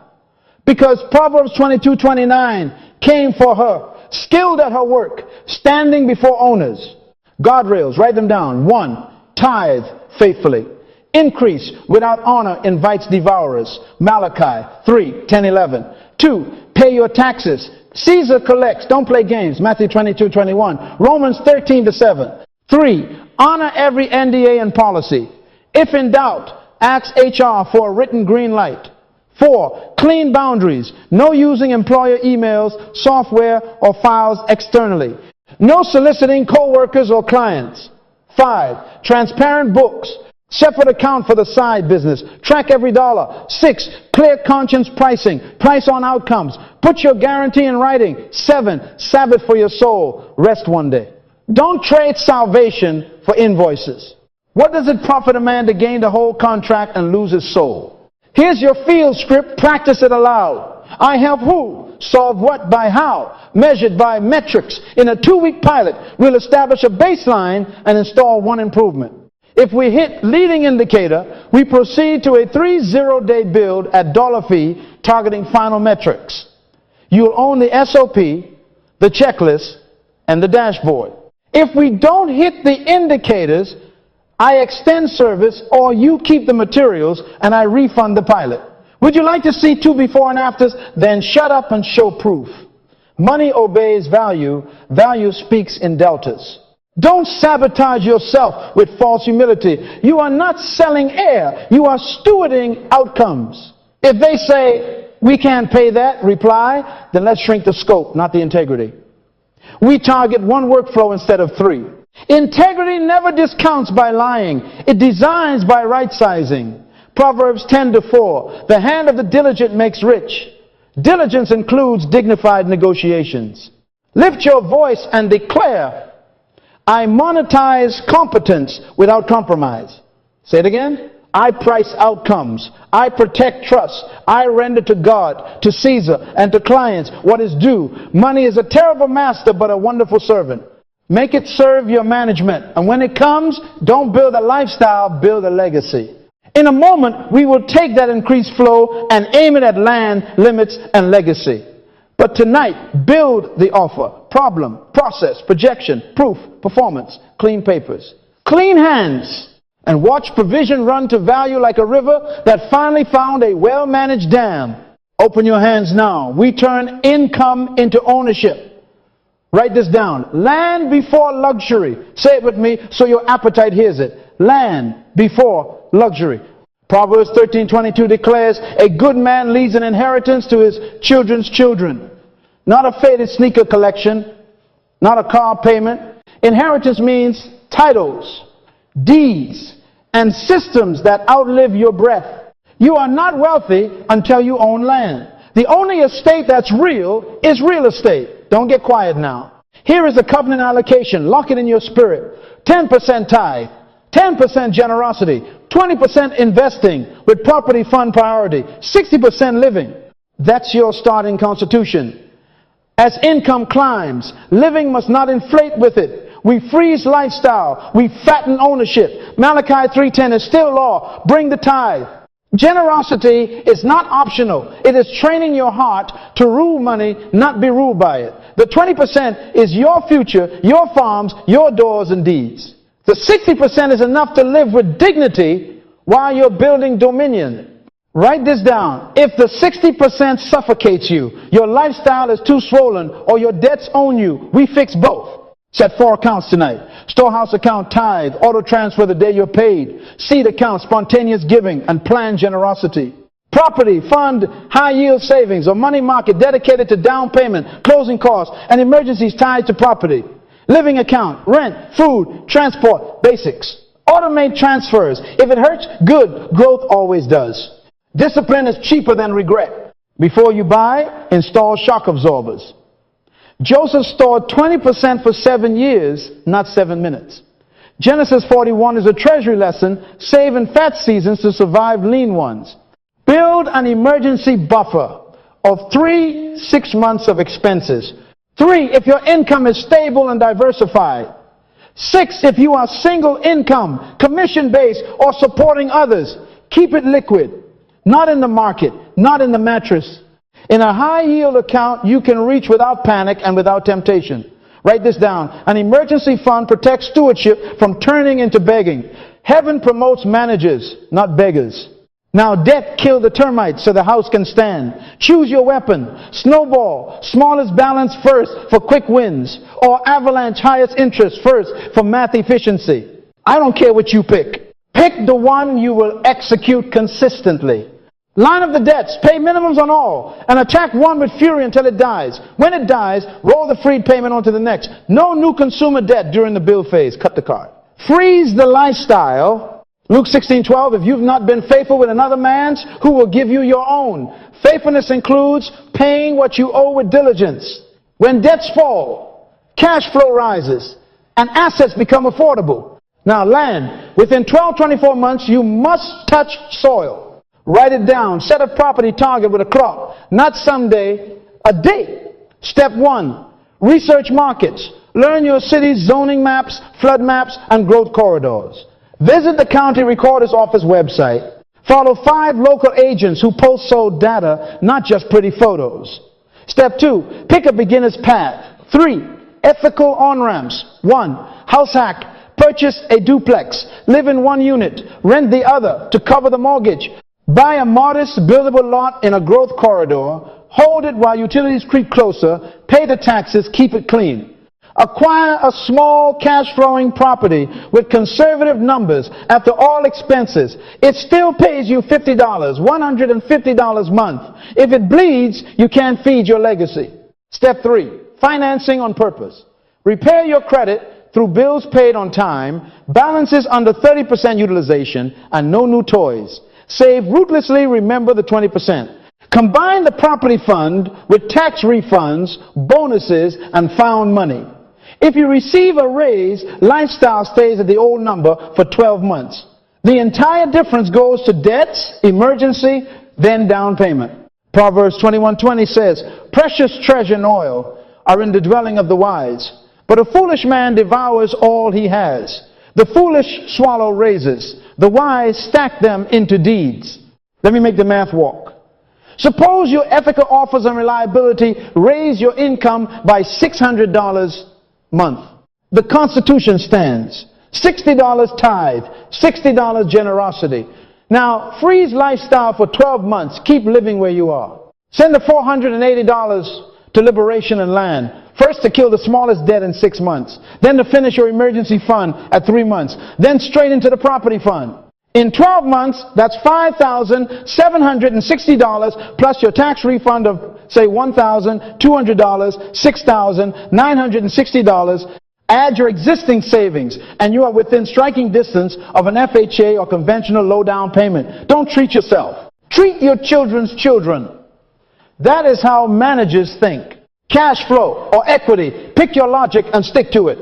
Because Proverbs 22:29 came for her, skilled at her work, standing before owners. Guardrails, write them down. 1, tithe faithfully. Increase without honor invites devourers. Malachi 3:10-11. 2, pay your taxes. Caesar collects, don't play games. Matthew 22:21. Romans 13-7. 3, honor every NDA and policy. If in doubt, ask HR for a written green light. 4, clean boundaries. No using employer emails, software, or files externally. No soliciting co-workers or clients. 5, transparent books. Separate account for the side business. Track every dollar. 6, clear conscience pricing. Price on outcomes. Put your guarantee in writing. 7, Sabbath for your soul. Rest one day. Don't trade salvation for invoices. What does it profit a man to gain the whole contract and lose his soul? Here's your field script. Practice it aloud. I help who? Solve what by how? Measured by metrics. In a 2-week pilot, we'll establish a baseline and install one improvement. If we hit leading indicator, we proceed to a 30-day build at dollar fee, targeting final metrics. You'll own the SOP, the checklist, and the dashboard. If we don't hit the indicators, I extend service, or you keep the materials and I refund the pilot. Would you like to see 2 before and afters? Then shut up and show proof. Money obeys value. Value speaks in deltas. Don't sabotage yourself with false humility. You are not selling air. You are stewarding outcomes. If they say, we can't pay that, reply, then let's shrink the scope, not the integrity. We target 1 workflow instead of 3. Integrity never discounts by lying. It designs by right-sizing. Proverbs 10:4. The hand of the diligent makes rich. Diligence includes dignified negotiations. Lift your voice and declare, I monetize competence without compromise. Say it again. I price outcomes. I protect trust. I render to God, to Caesar, and to clients what is due. Money is a terrible master, but a wonderful servant. Make it serve your management. And when it comes, don't build a lifestyle, build a legacy. In a moment, we will take that increased flow and aim it at land, limits, and legacy. But tonight, build the offer, problem, process, projection, proof, performance, clean papers, clean hands, and watch provision run to value like a river that finally found a well-managed dam. Open your hands now. We turn income into ownership. Write this down. Land before luxury. Say it with me so your appetite hears it. Land before luxury. Proverbs 13:22 declares, a good man leaves an inheritance to his children's children. Not a faded sneaker collection, not a car payment. Inheritance means titles, deeds, and systems that outlive your breath. You are not wealthy until you own land. The only estate that's real is real estate. Don't get quiet now. Here is the covenant allocation. Lock it in your spirit. 10% tithe, 10% generosity, 20% investing with property fund priority, 60% living. That's your starting constitution. As income climbs, living must not inflate with it. We freeze lifestyle. We fatten ownership. Malachi 3:10 is still law. Bring the tithe. Generosity is not optional. It is training your heart to rule money, not be ruled by it. The 20% is your future, your farms, your doors and deeds. The 60% is enough to live with dignity while you're building dominion. Write this down. If the 60% suffocates you, your lifestyle is too swollen, or your debts own you, we fix both. Set 4 accounts tonight. Storehouse account, tithe, auto transfer the day you're paid. Seed account, spontaneous giving, and planned generosity. Property, fund, high yield savings, or money market dedicated to down payment, closing costs, and emergencies tied to property. Living account, rent, food, transport, basics. Automate transfers. If it hurts, good. Growth always does. Discipline is cheaper than regret. Before you buy, install shock absorbers. Joseph stored 20% for 7 years, not 7 minutes. Genesis 41 is a treasury lesson. Save in fat seasons to survive lean ones. Build an emergency buffer of 6 months of expenses. 3, if your income is stable and diversified. 6, if you are single income, commission-based, or supporting others. Keep it liquid. Not in the market, not in the mattress. In a high-yield account, you can reach without panic and without temptation. Write this down. An emergency fund protects stewardship from turning into begging. Heaven promotes managers, not beggars. Now, debt killed the termites so the house can stand. Choose your weapon. Snowball, smallest balance first for quick wins. Or avalanche, highest interest first for math efficiency. I don't care what you pick. Pick the one you will execute consistently. Line up the debts, pay minimums on all, and attack one with fury until it dies. When it dies, roll the freed payment onto the next. No new consumer debt during the bill phase. Cut the card. Freeze the lifestyle. Luke 16:12, if you've not been faithful with another man's, who will give you your own? Faithfulness includes paying what you owe with diligence. When debts fall, cash flow rises, and assets become affordable. Now land. Within 12-24 months, you must touch soil. Write it down. Set a property target with a clock. Not someday, a date. Step 1, research markets. Learn your city's zoning maps, flood maps, and growth corridors. Visit the county recorder's office website. Follow 5 local agents who post sold data, not just pretty photos. Step 2, pick a beginner's path. 3, ethical on-ramps. 1, house hack. Purchase a duplex. Live in one unit. Rent the other to cover the mortgage. Buy a modest, buildable lot in a growth corridor. Hold it while utilities creep closer. Pay the taxes. Keep it clean. Acquire a small cash-flowing property with conservative numbers after all expenses. It still pays you $50, $150 a month. If it bleeds, you can't feed your legacy. Step 3, financing on purpose. Repair your credit through bills paid on time, balances under 30% utilization, and no new toys. Save ruthlessly, remember the 20%. Combine the property fund with tax refunds, bonuses, and found money. If you receive a raise, lifestyle stays at the old number for 12 months. The entire difference goes to debts, emergency, then down payment. Proverbs 21:20 says, precious treasure and oil are in the dwelling of the wise, but a foolish man devours all he has. The foolish swallow raises, the wise stack them into deeds. Let me make the math walk. Suppose your ethical offers and reliability raise your income by $600 a month. The Constitution stands. $60 tithe, $60 generosity. Now, freeze lifestyle for 12 months. Keep living where you are. Send the $480 to liberation and land. First to kill the smallest debt in 6 months. Then to finish your emergency fund at 3 months. Then straight into the property fund. In 12 months, that's $5,760 plus your tax refund of, say, $1,200, $6,960. Add your existing savings, and you are within striking distance of an FHA or conventional low down payment. Don't treat yourself. Treat your children's children. That is how managers think. Cash flow or equity. Pick your logic and stick to it.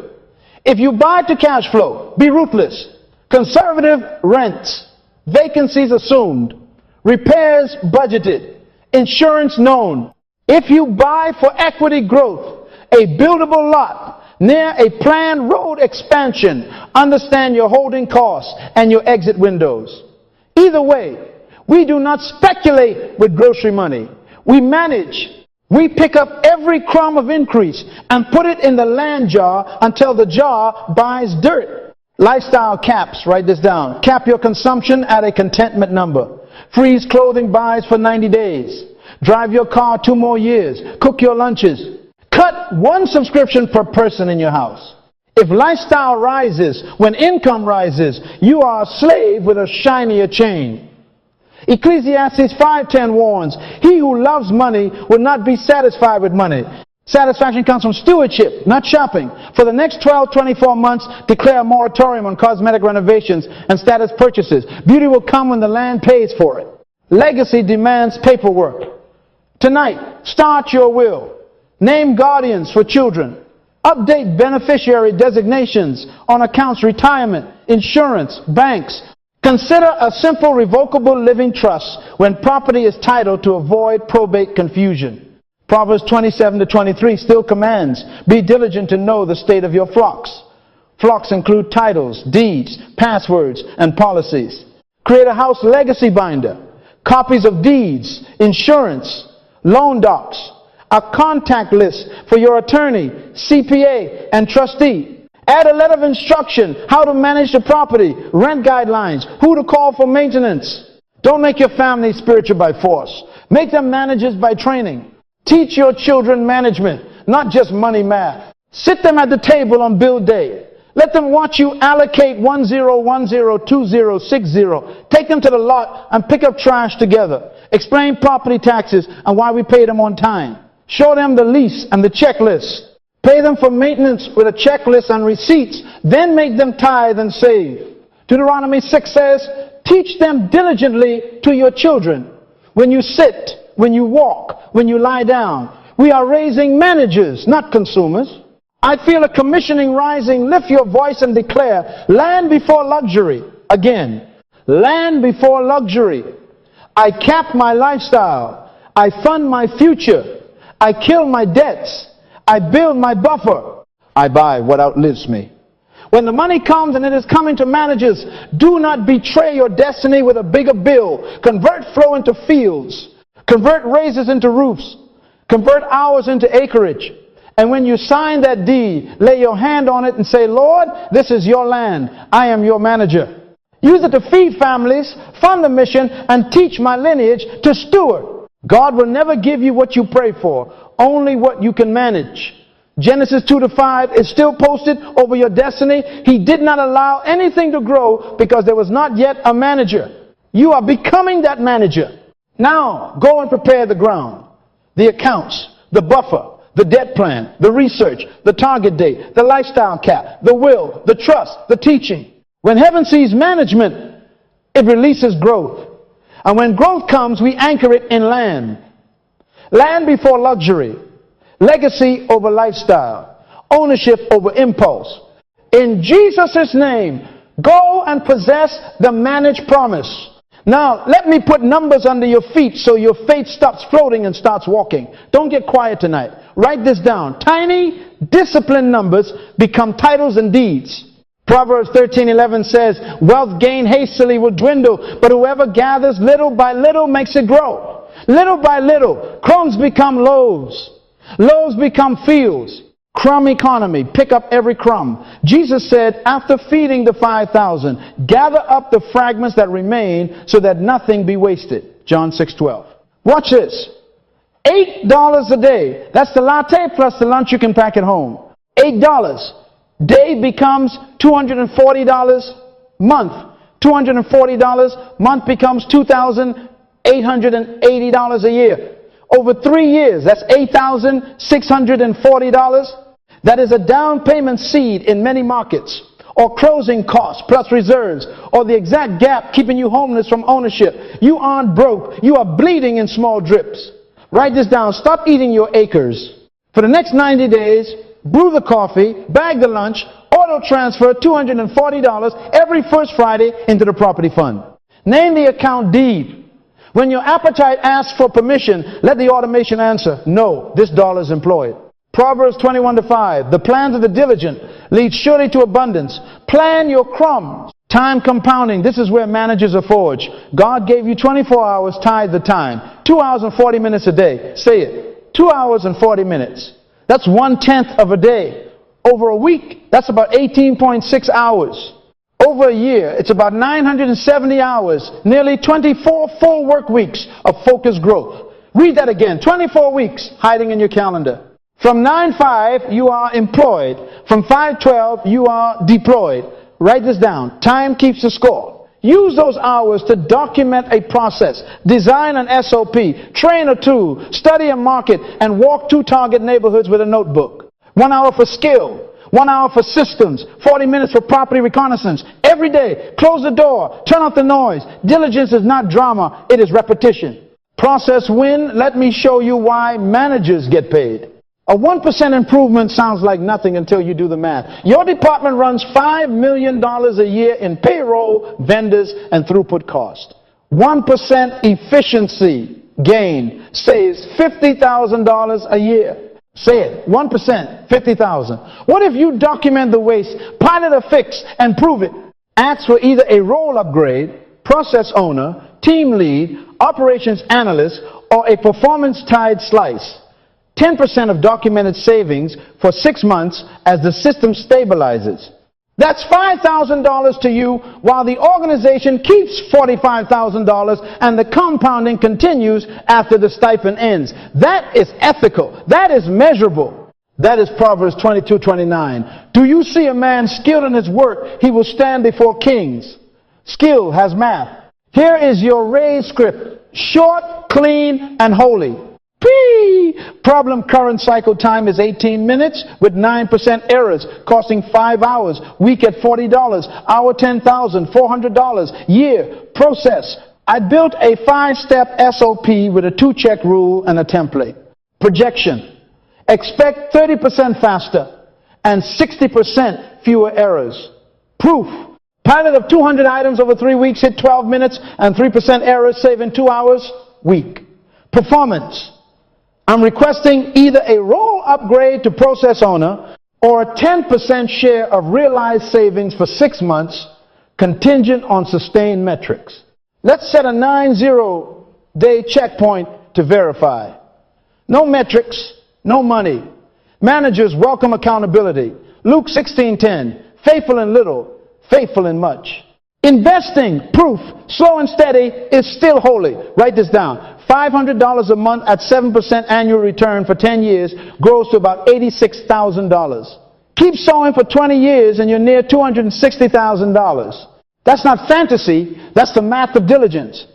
If you buy to cash flow, be ruthless. Conservative rents. Vacancies assumed. Repairs budgeted. Insurance known. If you buy for equity growth, a buildable lot near a planned road expansion, understand your holding costs and your exit windows. Either way, We do not speculate with grocery money. We manage. We pick up every crumb of increase and put it in the land jar until the jar buys dirt. Lifestyle caps. Write this down. Cap your consumption at a contentment number. Freeze clothing buys for 90 days. Drive your car 2 more years. Cook your lunches. Cut 1 subscription per person in your house. If lifestyle rises when income rises, you are a slave with a shinier chain. Ecclesiastes 5:10 warns, he who loves money will not be satisfied with money. Satisfaction comes from stewardship, not shopping. For the next 12-24 months, declare a moratorium on cosmetic renovations and status purchases. Beauty will come when the land pays for it. Legacy demands paperwork. Tonight, start your will. Name guardians for children. Update beneficiary designations on accounts, retirement, insurance, banks. Consider a simple revocable living trust when property is titled to avoid probate confusion. Proverbs 27-23 still commands, be diligent to know the state of your flocks. Flocks include titles, deeds, passwords, and policies. Create a house legacy binder, copies of deeds, insurance, loan docs, a contact list for your attorney, CPA, and trustee. Add a letter of instruction, how to manage the property, rent guidelines, who to call for maintenance. Don't make your family spiritual by force. Make them managers by training. Teach your children management, not just money math. Sit them at the table on bill day. Let them watch you allocate 10102060. Take them to the lot and pick up trash together. Explain property taxes and why we pay them on time. Show them the lease and the checklist. Pay them for maintenance with a checklist and receipts. Then make them tithe and save. Deuteronomy 6 says, teach them diligently to your children. When you sit, when you walk, when you lie down. We are raising managers, not consumers. I feel a commissioning rising. Lift your voice and declare, land before luxury. Again, land before luxury. I cap my lifestyle. I fund my future. I kill my debts. I build my buffer. I buy what outlives me. When the money comes, and it is coming to managers, do not betray your destiny with a bigger bill. Convert flow into fields. Convert raises into roofs. Convert hours into acreage. And when you sign that deed, lay your hand on it and say, Lord, this is your land. I am your manager. Use it to feed families, fund the mission, and teach my lineage to steward. God will never give you what you pray for, only what you can manage. Genesis 2-5 is still posted over your destiny. He did not allow anything to grow because there was not yet a manager. You are becoming that manager. Now, go and prepare the ground, the accounts, the buffer, the debt plan, the research, the target date, the lifestyle cap, the will, the trust, the teaching. When heaven sees management, it releases growth. And when growth comes, we anchor it in land. Land before luxury. Legacy over lifestyle. Ownership over impulse. In Jesus' name, go and possess the managed promise. Now, let me put numbers under your feet so your faith stops floating and starts walking. Don't get quiet tonight. Write this down. Tiny, disciplined numbers become titles and deeds. Proverbs 13:11 says, wealth gained hastily will dwindle, but whoever gathers little by little makes it grow. Little by little, crumbs become loaves. Loaves become fields. Crumb economy. Pick up every crumb. Jesus said, after feeding the 5,000, gather up the fragments that remain so that nothing be wasted. John 6:12. Watch this. $8 a day. That's the latte plus the lunch you can pack at home. $8. Day becomes $240 month. $240 month becomes $2,880 a year. Over 3 years, that's $8,640. That is a down payment seed in many markets, or closing costs plus reserves, or the exact gap keeping you homeless from ownership. You aren't broke. You are bleeding in small drips. Write this down. Stop eating your acres. For the next 90 days, brew the coffee, bag the lunch, auto transfer $240 every first Friday into the property fund. Name the account deed. When your appetite asks for permission, let the automation answer, no, this dollar is employed. Proverbs 21:5, the plans of the diligent lead surely to abundance. Plan your crumbs. Time compounding. This is where managers are forged. God gave you 24 hours, tithe the time. 2 hours and 40 minutes a day. Say it. 2 hours and 40 minutes. That's 1/10 of a day. Over a week, that's about 18.6 hours. Over a year, it's about 970 hours. Nearly 24 full work weeks of focused growth. Read that again. 24 weeks hiding in your calendar. From 9-5, you are employed. From 5-12, you are deployed. Write this down. Time keeps the score. Use those hours to document a process, design an SOP, train a tool, study a market, and walk 2 target neighborhoods with a notebook. 1 hour for skill, 1 hour for systems, 40 minutes for property reconnaissance. Every day, close the door, turn off the noise. Diligence is not drama, it is repetition. Process win, let me show you why managers get paid. A 1% improvement sounds like nothing until you do the math. Your department runs $5 million a year in payroll, vendors, and throughput cost. 1% efficiency gain saves $50,000 a year. Say it. 1%, 50,000. What if you document the waste, pilot a fix, and prove it? Ask for either a role upgrade, process owner, team lead, operations analyst, or a performance-tied slice. 10% of documented savings for 6 months as the system stabilizes. That's $5,000 to you while the organization keeps $45,000 and the compounding continues after the stipend ends. That is ethical. That is measurable. That is Proverbs 22:29. Do you see a man skilled in his work? He will stand before kings. Skill has math. Here is your raised script. Short, clean, and holy. Problem current cycle time is 18 minutes with 9% errors, costing 5 hours. Week at $40. Hour $10,000, $400. Year process. I built a 5-step SOP with a 2-check rule and a template. Projection. Expect 30% faster and 60% fewer errors. Proof. Pilot of 200 items over 3 weeks, hit 12 minutes and 3% errors, saving 2 hours. Week. Performance. I'm requesting either a role upgrade to process owner or a 10% share of realized savings for 6 months, contingent on sustained metrics. Let's set a 90-day checkpoint to verify. No metrics, no money. Managers welcome accountability. Luke 16:10, faithful in little, faithful in much. Investing, proof, slow and steady is still holy. Write this down. $500 a month at 7% annual return for 10 years grows to about $86,000. Keep sowing for 20 years and you're near $260,000. That's not fantasy, that's the math of diligence.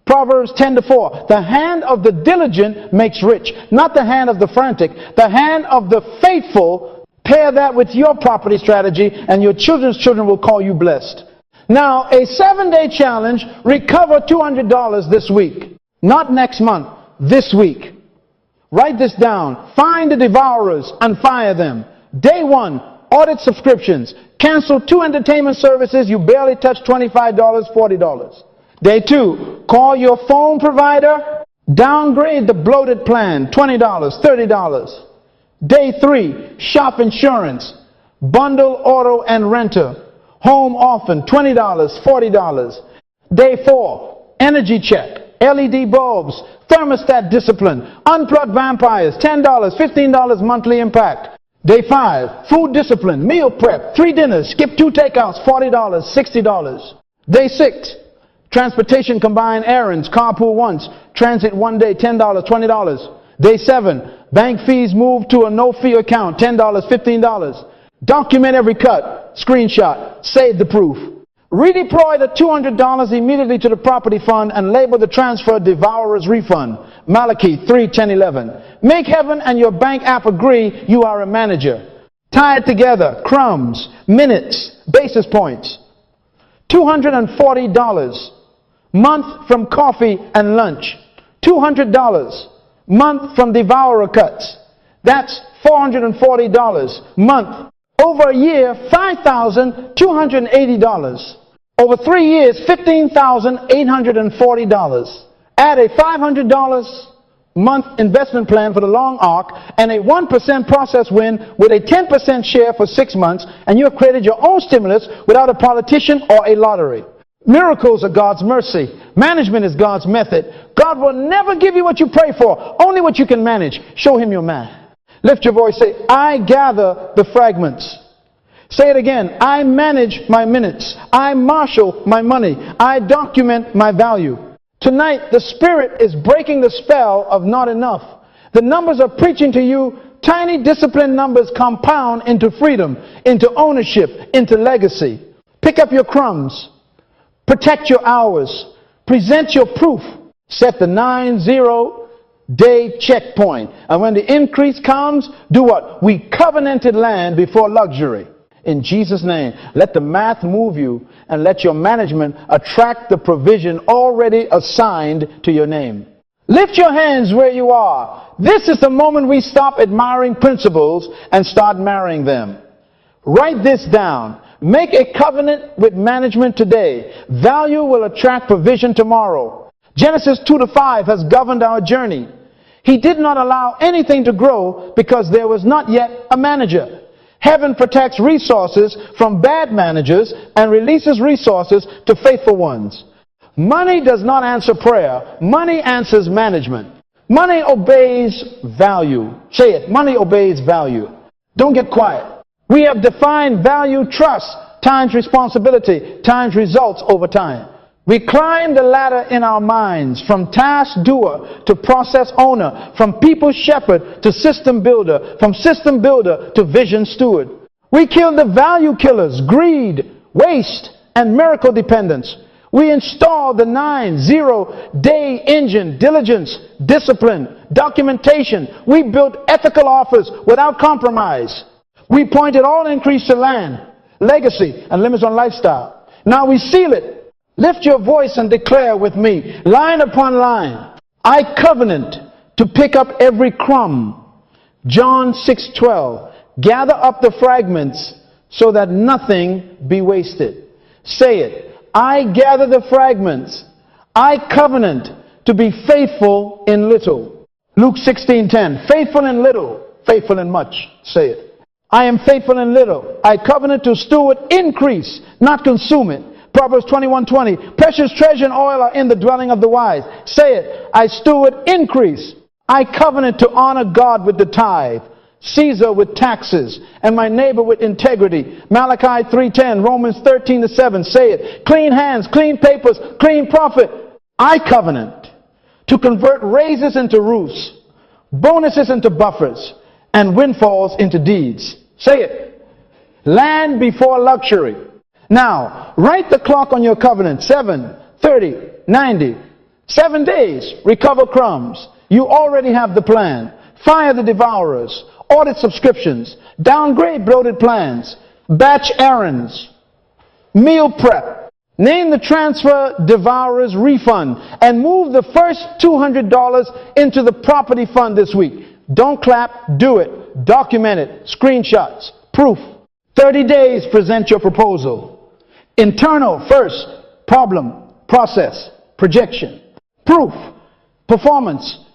Proverbs 10:4. The hand of the diligent makes rich, not the hand of the frantic. The hand of the faithful, pair that with your property strategy and your children's children will call you blessed. Now, a 7-day challenge, recover $200 this week. Not next month, this week. Write this down. Find the devourers and fire them. Day 1, audit subscriptions. Cancel 2 entertainment services you barely touch, $25, $40. Day 2, call your phone provider. Downgrade the bloated plan, $20, $30. Day 3, shop insurance. Bundle auto and renter. Home often, $20, $40. Day 4, energy check. LED bulbs, thermostat discipline, unplugged vampires, $10, $15 monthly impact. Day 5, food discipline, meal prep, 3 dinners, skip 2 takeouts, $40, $60. Day 6, transportation combined errands, carpool once, transit 1 day, $10, $20. Day 7, bank fees moved to a no-fee account, $10, $15. Document every cut, screenshot, save the proof. Redeploy the $200 immediately to the property fund and label the transfer devourer's refund. Malachi 3:10-11. Make heaven and your bank app agree you are a manager. Tie it together. Crumbs, minutes, basis points. $240 month from coffee and lunch. $200 month from devourer cuts. That's $440 month. Over a year, $5,280. Over 3 years, $15,840. Add a $500 6-month investment plan for the long arc and a 1% process win with a 10% share for 6 months, and you have created your own stimulus without a politician or a lottery. Miracles are God's mercy. Management is God's method. God will never give you what you pray for, only what you can manage. Show him your math. Lift your voice, say, I gather the fragments. Say it again. I manage my minutes. I marshal my money. I document my value. Tonight, the Spirit is breaking the spell of not enough. The numbers are preaching to you. Tiny disciplined numbers compound into freedom, into ownership, into legacy. Pick up your crumbs. Protect your hours. Present your proof. Set the 90-day checkpoint. And when the increase comes, do what? We covenanted land before luxury. In Jesus' name, let the math move you and let your management attract the provision already assigned to your name. Lift your hands where you are. This is the moment we stop admiring principles and start marrying them. Write this down. Make a covenant with management today. Value will attract provision tomorrow. Genesis 2-5 has governed our journey. He did not allow anything to grow because there was not yet a manager. Heaven protects resources from bad managers and releases resources to faithful ones. Money does not answer prayer. Money answers management. Money obeys value. Say it. Money obeys value. Don't get quiet. We have defined value trust times responsibility times results over time. We climb the ladder in our minds from task doer to process owner, from people shepherd to system builder, from system builder to vision steward. We kill the value killers, greed, waste, and miracle dependence. We install the 90-day engine, diligence, discipline, documentation. We built ethical offers without compromise. We pointed all increase to land, legacy, and limits on lifestyle. Now we seal it. Lift your voice and declare with me, line upon line, I covenant to pick up every crumb. John 6:12, gather up the fragments so that nothing be wasted. Say it, I gather the fragments. I covenant to be faithful in little. Luke 16:10, faithful in little, faithful in much. Say it. I am faithful in little. I covenant to steward increase, not consume it. Proverbs 21:20, precious treasure and oil are in the dwelling of the wise. Say it, I steward increase. I covenant to honor God with the tithe, Caesar with taxes, and my neighbor with integrity. Malachi 3:10, Romans 13:7, say it, clean hands, clean papers, clean profit. I covenant to convert raises into roofs, bonuses into buffers, and windfalls into deeds. Say it, land before luxury. Now, write the clock on your covenant. 7, 30, 90. 7 days, recover crumbs. You already have the plan. Fire the devourers. Audit subscriptions. Downgrade bloated plans. Batch errands. Meal prep. Name the transfer devourers refund. And move the first $200 into the property fund this week. Don't clap, do it. Document it. Screenshots. Proof. 30 days, present your proposal. Internal first, problem, process, projection, proof, performance.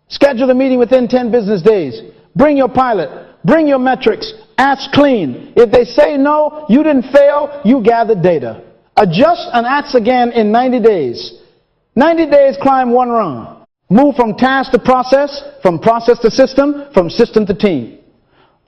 Schedule a meeting within 10 business days. Bring your pilot, bring your metrics, ask clean. If they say no, you didn't fail, you gathered data. Adjust and ask again in 90 days. 90 days, climb one rung. Move from task to process, from process to system, from system to team.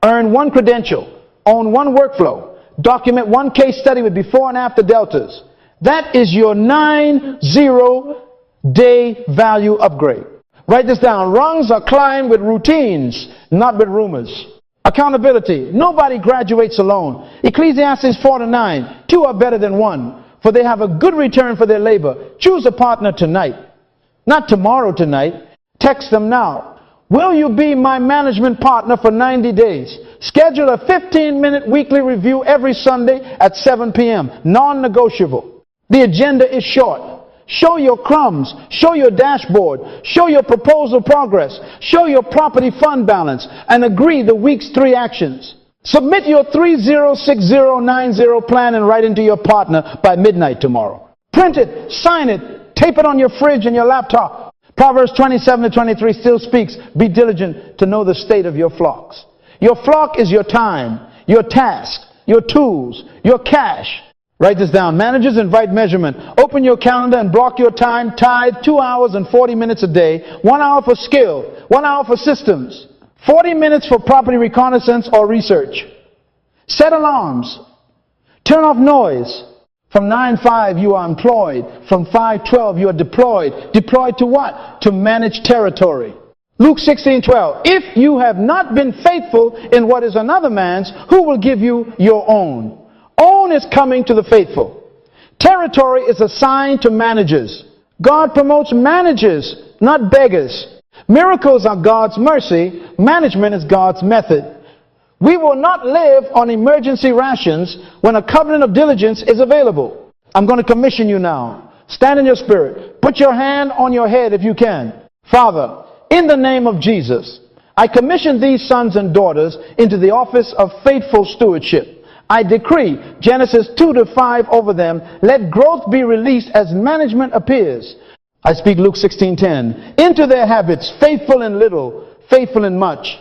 Earn one credential, own one workflow. Document one case study with before and after deltas. That is your 90-day value upgrade. Write this down. Rungs are climbed with routines, not with rumors. Accountability. Nobody graduates alone. Ecclesiastes 4:9. 2 are better than 1, for they have a good return for their labor. Choose a partner tonight, not tomorrow tonight. Text them now. Will you be my management partner for 90 days? Schedule a 15-minute weekly review every Sunday at 7 p.m. Non-negotiable. The agenda is short. Show your crumbs. Show your dashboard. Show your proposal progress. Show your property fund balance. And agree the week's 3 actions. Submit your 306090 plan and write into your partner by midnight tomorrow. Print it. Sign it. Tape it on your fridge and your laptop. Proverbs 27:23 still speaks, be diligent to know the state of your flocks. Your flock is your time, your task, your tools, your cash. Write this down. Managers invite measurement. Open your calendar and block your time. Tithe 2 hours and 40 minutes a day. 1 hour for skill. 1 hour for systems. 40 minutes for property reconnaissance or research. Set alarms. Turn off noise. From 9:05 you are employed. From 5:12 you are deployed. Deployed to what? To manage territory. Luke 16:12. If you have not been faithful in what is another man's, who will give you your own? Own is coming to the faithful. Territory is assigned to managers. God promotes managers, not beggars. Miracles are God's mercy. Management is God's method. We will not live on emergency rations when a covenant of diligence is available. I'm going to commission you now. Stand in your spirit. Put your hand on your head if you can. Father, in the name of Jesus, I commission these sons and daughters into the office of faithful stewardship. I decree Genesis 2-5 over them. Let growth be released as management appears. I speak Luke 16:10. Into their habits, faithful in little, faithful in much.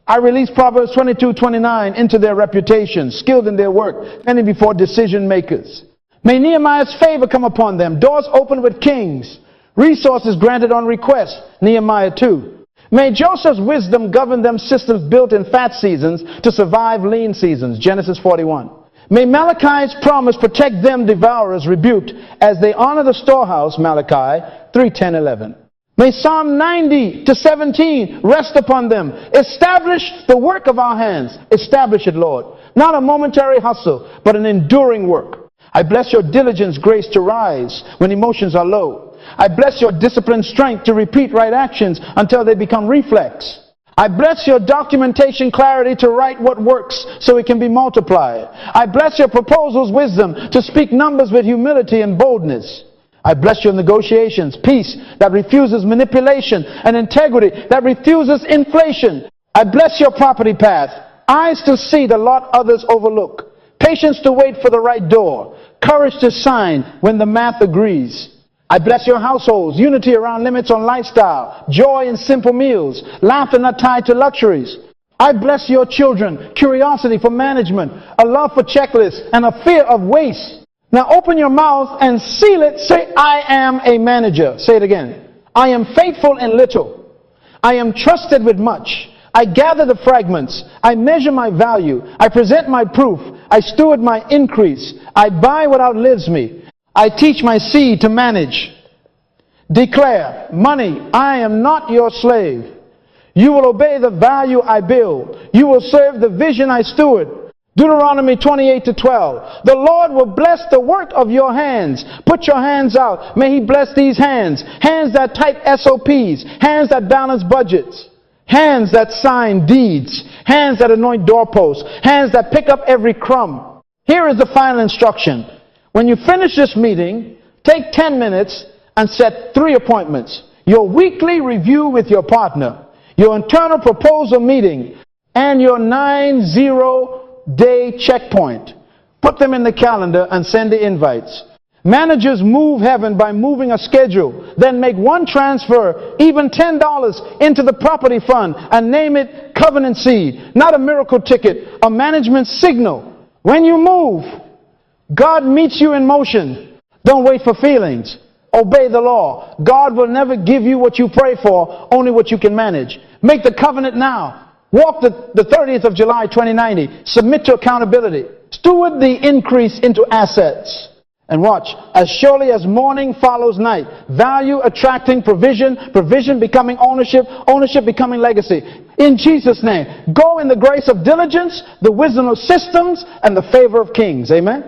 I release Proverbs 22:29 into their reputation, skilled in their work, standing before decision makers. May Nehemiah's favor come upon them. Doors open with kings. Resources granted on request. Nehemiah 2. May Joseph's wisdom govern them, systems built in fat seasons to survive lean seasons. Genesis 41. May Malachi's promise protect them, devourers rebuked, as they honor the storehouse. Malachi 3:10-11. May Psalm 90-17 rest upon them. Establish the work of our hands. Establish it, Lord. Not a momentary hustle, but an enduring work. I bless your diligence, grace to rise when emotions are low. I bless your disciplined strength to repeat right actions until they become reflex. I bless your documentation clarity to write what works so it can be multiplied. I bless your proposals wisdom to speak numbers with humility and boldness. I bless your negotiations, peace that refuses manipulation, and integrity that refuses inflation. I bless your property path, eyes to see the lot others overlook, patience to wait for the right door, courage to sign when the math agrees. I bless your households, unity around limits on lifestyle, joy in simple meals, laughter not tied to luxuries. I bless your children, curiosity for management, a love for checklists, and a fear of waste. Now open your mouth and seal it. Say, I am a manager. Say it again. I am faithful in little. I am trusted with much. I gather the fragments. I measure my value. I present my proof. I steward my increase. I buy what outlives me. I teach my seed to manage. Declare, money, I am not your slave. You will obey the value I build. You will serve the vision I steward. Deuteronomy 28:12. The Lord will bless the work of your hands. Put your hands out. May He bless these hands. Hands that type SOPs. Hands that balance budgets. Hands that sign deeds. Hands that anoint doorposts. Hands that pick up every crumb. Here is the final instruction. When you finish this meeting, take 10 minutes and set 3 appointments. Your weekly review with your partner, your internal proposal meeting, and your 90-day checkpoint. Put them in the calendar and send the invites. Managers move heaven by moving a schedule, then make one transfer, even $10, into the property fund and name it covenant seed. Not a miracle ticket, a management signal. When you move, God meets you in motion. Don't wait for feelings. Obey the law. God will never give you what you pray for, only what you can manage. Make the covenant now. Walk the 30th of July 2090. Submit to accountability. Steward the increase into assets. And watch, as surely as morning follows night, value attracting provision, provision becoming ownership, ownership becoming legacy. In Jesus' name, go in the grace of diligence, the wisdom of systems, and the favor of kings. Amen.